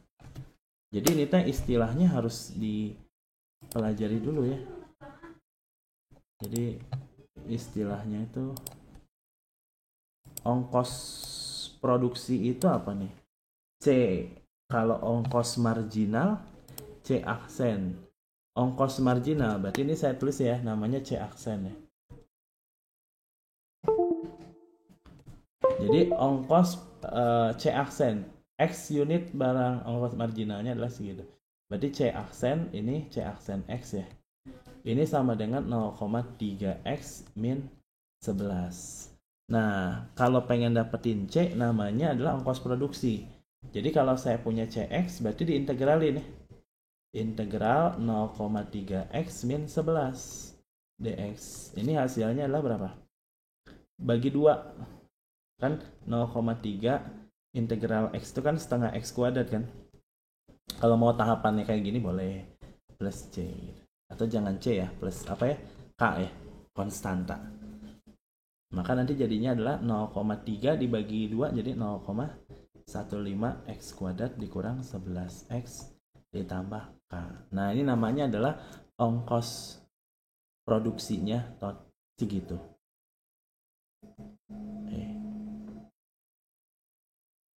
Jadi ini teh istilahnya harus dipelajari dulu ya. Jadi istilahnya itu ongkos produksi itu apa nih? C kalau ongkos marginal, C aksen. Ongkos marginal, berarti ini saya tulis ya, namanya C aksen ya. Jadi ongkos C aksen, X unit barang ongkos marginalnya adalah segitu. Berarti C aksen ini C aksen X ya. Ini sama dengan 0,3X min 11. Nah, kalau pengen dapetin C namanya adalah ongkos produksi. Jadi kalau saya punya CX berarti diintegralin nih. Integral 0,3X min 11 dx. Ini hasilnya adalah berapa? Bagi 2. Kan 0,3 integral X itu kan setengah X kuadrat kan. Kalau mau tahapannya kayak gini boleh plus C. Atau jangan C ya, plus apa ya? K ya, konstanta. Maka nanti jadinya adalah 0,3 dibagi 2 jadi 0,15 X kuadrat dikurang 11X ditambah K. Nah ini namanya adalah ongkos produksinya segitu.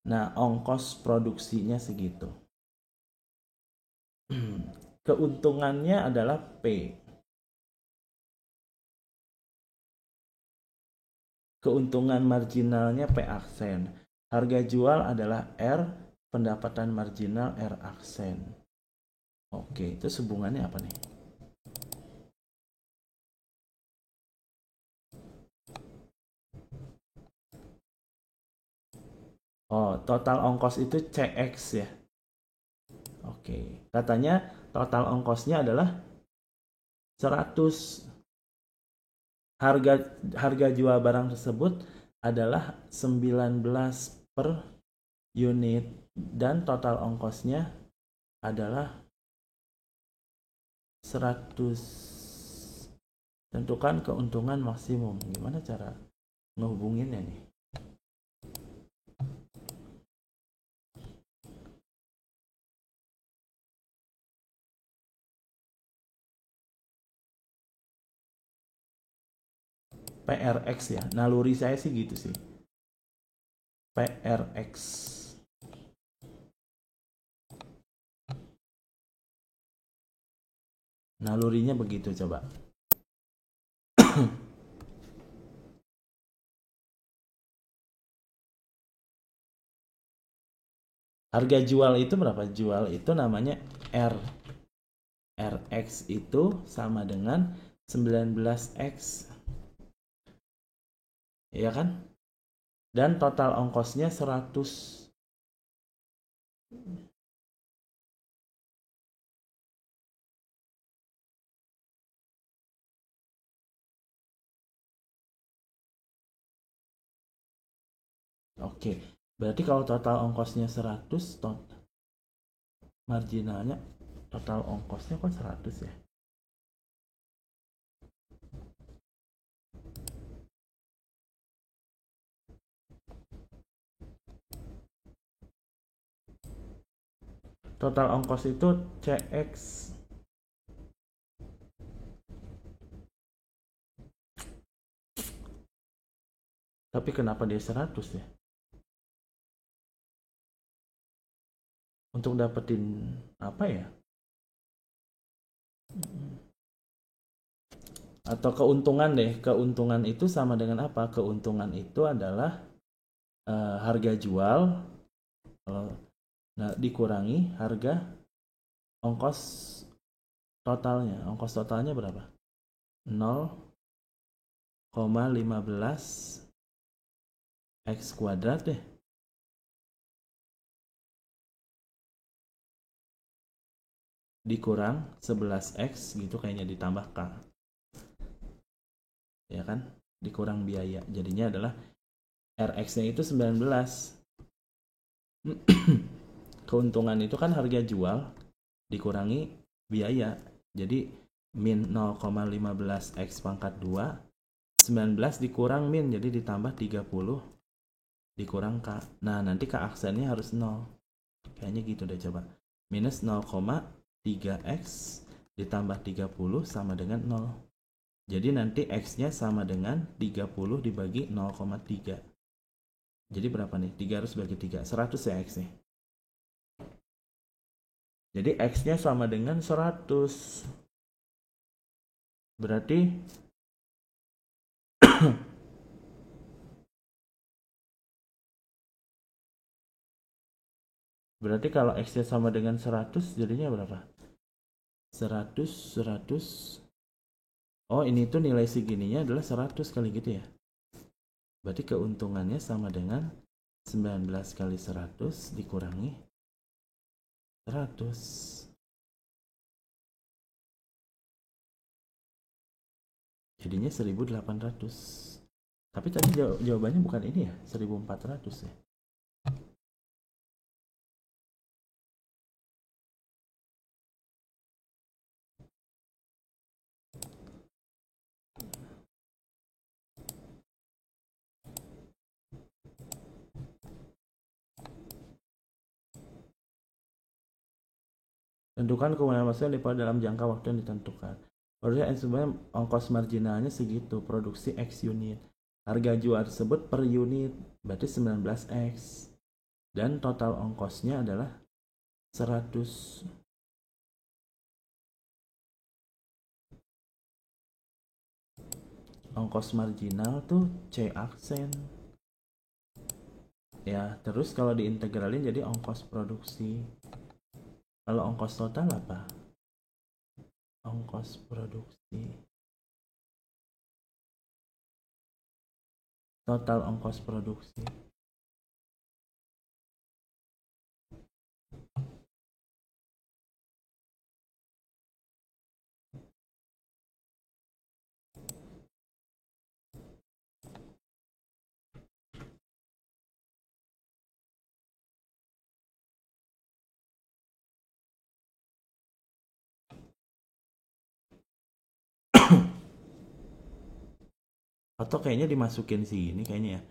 Nah ongkos produksinya segitu. Keuntungannya adalah P. Keuntungan marginalnya P aksen. Harga jual adalah R, pendapatan marginal R aksen. Oke, itu hubungannya apa nih? Oh, total ongkos itu CX ya. Oke, katanya total ongkosnya adalah 100. Harga jual barang tersebut adalah 19 per unit dan total ongkosnya adalah 100. Tentukan keuntungan maksimum. Gimana cara ngehubunginnya nih? PRX ya. Naluri saya sih gitu sih. PRX. Nalurinya begitu coba. Harga jual itu berapa? Jual itu namanya R. RX itu sama dengan 19X. Iya kan? Dan total ongkosnya 100. Oke, berarti kalau total ongkosnya 100, marginalnya total ongkosnya kok 100 ya? Total ongkos itu CX. Tapi kenapa dia 100 ya? Untuk dapetin apa ya? Atau keuntungan deh. Keuntungan itu sama dengan apa? Keuntungan itu adalah harga jual dikurangi harga ongkos totalnya. Ongkos totalnya berapa? 0,15 X kuadrat deh. Dikurang 11X gitu kayaknya, ditambah K. Ya kan? Dikurang biaya. Jadinya adalah RX-nya itu 19. Keuntungan itu kan harga jual dikurangi biaya. Jadi min 0,15 X pangkat 2, 19 dikurang min, jadi ditambah 30 dikurang K. Nah, nanti K aksennya harus 0. Kayaknya gitu deh, coba. Minus 0,3X ditambah 30 sama dengan 0. Jadi nanti X-nya sama dengan 30 dibagi 0,3. Jadi berapa nih? 3 harus bagi 3. 100 ya X-nya. Jadi X-nya sama dengan 100. Berarti berarti kalau X-nya sama dengan 100 jadinya berapa? 100. Oh, ini tuh nilai segininya adalah 100 kali gitu ya. Berarti keuntungannya sama dengan 19 kali 100 dikurangi 100. Jadinya 1800. Tapi tadi jawabannya bukan ini ya, 1400 ya. Tentukan kegunaan mesin lipat dalam jangka waktu yang ditentukan. Harusnya sebenarnya ongkos marginalnya segitu, produksi X unit. Harga jual tersebut per unit, berarti 19X. Dan total ongkosnya adalah 100. Ongkos marginal tuh C aksen. Ya, terus kalau diintegralin jadi ongkos produksi. Kalau ongkos total apa? Ongkos produksi. Total ongkos produksi. Atau kayaknya dimasukin sini kayaknya ya.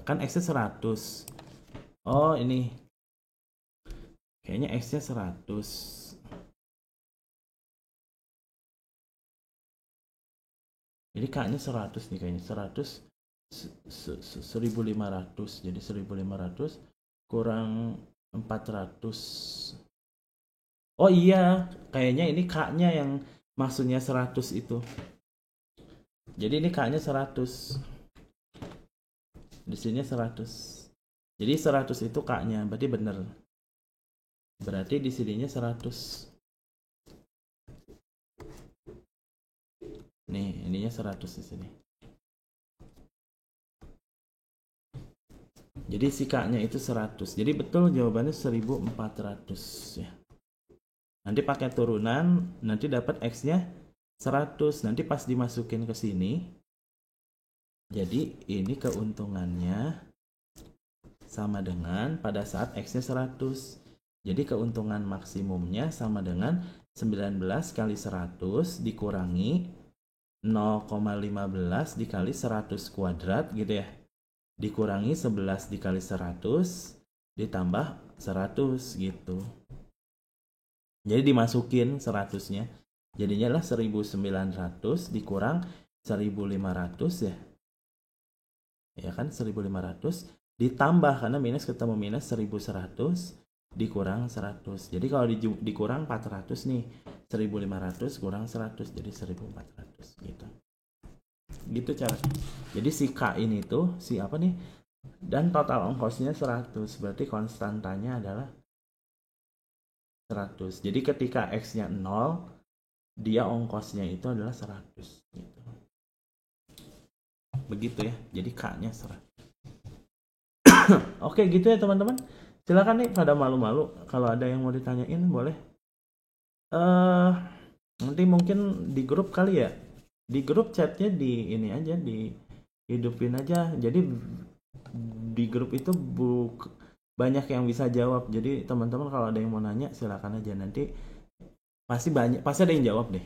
Kan X-nya 100. Oh, ini. Kayaknya X-nya 100. Jadi K-nya 100 nih kayaknya. 100 1500. Jadi 1500 kurang 400. Oh iya, kayaknya ini K-nya yang maksudnya 100 itu. Jadi ini K-nya 100. Di sini 100. Jadi 100 itu K-nya, berarti bener. Berarti di sininya 100. Nih, ininya 100 di sini. Jadi si K-nya itu 100. Jadi betul jawabannya 1400 ya. Nanti pakai turunan, nanti dapat X-nya 100. Nanti pas dimasukin ke sini, jadi ini keuntungannya sama dengan pada saat X-nya 100. Jadi keuntungan maksimumnya sama dengan 19 kali 100 dikurangi 0,15 dikali 100 kuadrat gitu ya. Dikurangi 11 dikali 100 ditambah 100 gitu. Jadi dimasukin 100-nya. Jadinya lah 1900 dikurang 1500 ya. Ya kan 1500 ditambah karena minus ketemu minus 1100 dikurang 100. Jadi kalau dikurang 400 nih. 1500 kurang 100 jadi 1400 gitu. Gitu cara. Jadi si K ini tuh si apa nih? Dan total ongkosnya 100. Berarti konstantanya adalah 100. Jadi ketika X-nya 0, dia ongkosnya itu adalah 100 gitu. Begitu ya. Jadi K-nya 100. Oke, gitu ya teman-teman. Silakan nih pada malu-malu kalau ada yang mau ditanyain boleh. Nanti mungkin di grup kali ya. Di grup chatnya di ini aja di hidupin aja. Jadi di grup itu banyak yang bisa jawab. Jadi teman-teman kalau ada yang mau nanya silakan aja nanti pasti ada yang jawab deh.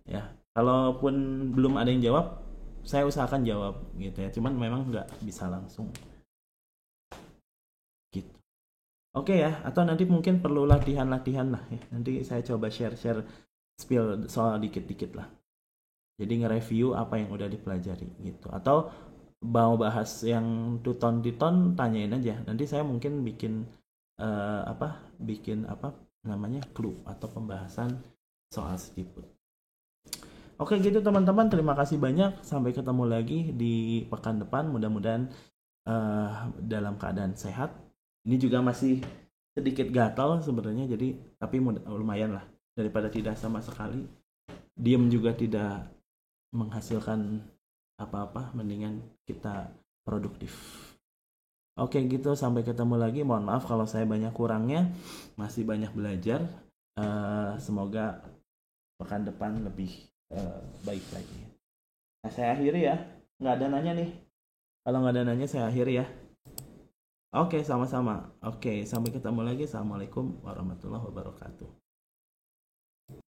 Ya, kalaupun belum ada yang jawab, saya usahakan jawab gitu ya. Cuman memang nggak bisa langsung. Gitu. Oke ya, atau nanti mungkin perlu latihan-latihan lah ya. Nanti saya coba share-share spill soal dikit-dikit lah. Jadi nge-review apa yang udah dipelajari gitu. Atau mau bahas yang tuton tanyain aja. Nanti saya mungkin bikin bikin apa namanya clue atau pembahasan soal seafood. Oke gitu teman-teman, terima kasih banyak. Sampai ketemu lagi di pekan depan. Mudah-mudahan dalam keadaan sehat. Ini juga masih sedikit gatal sebenarnya, jadi tapi lumayan lah daripada tidak sama sekali. Diem juga tidak menghasilkan apa-apa, mendingan kita produktif. Oke gitu, sampai ketemu lagi. Mohon maaf kalau saya banyak kurangnya, masih banyak belajar. Semoga pekan depan lebih baik lagi. Nah saya akhiri ya, nggak ada nanya nih. Kalau nggak ada nanya saya akhiri ya. Oke, sama-sama. Oke, sampai ketemu lagi. Assalamualaikum warahmatullahi wabarakatuh.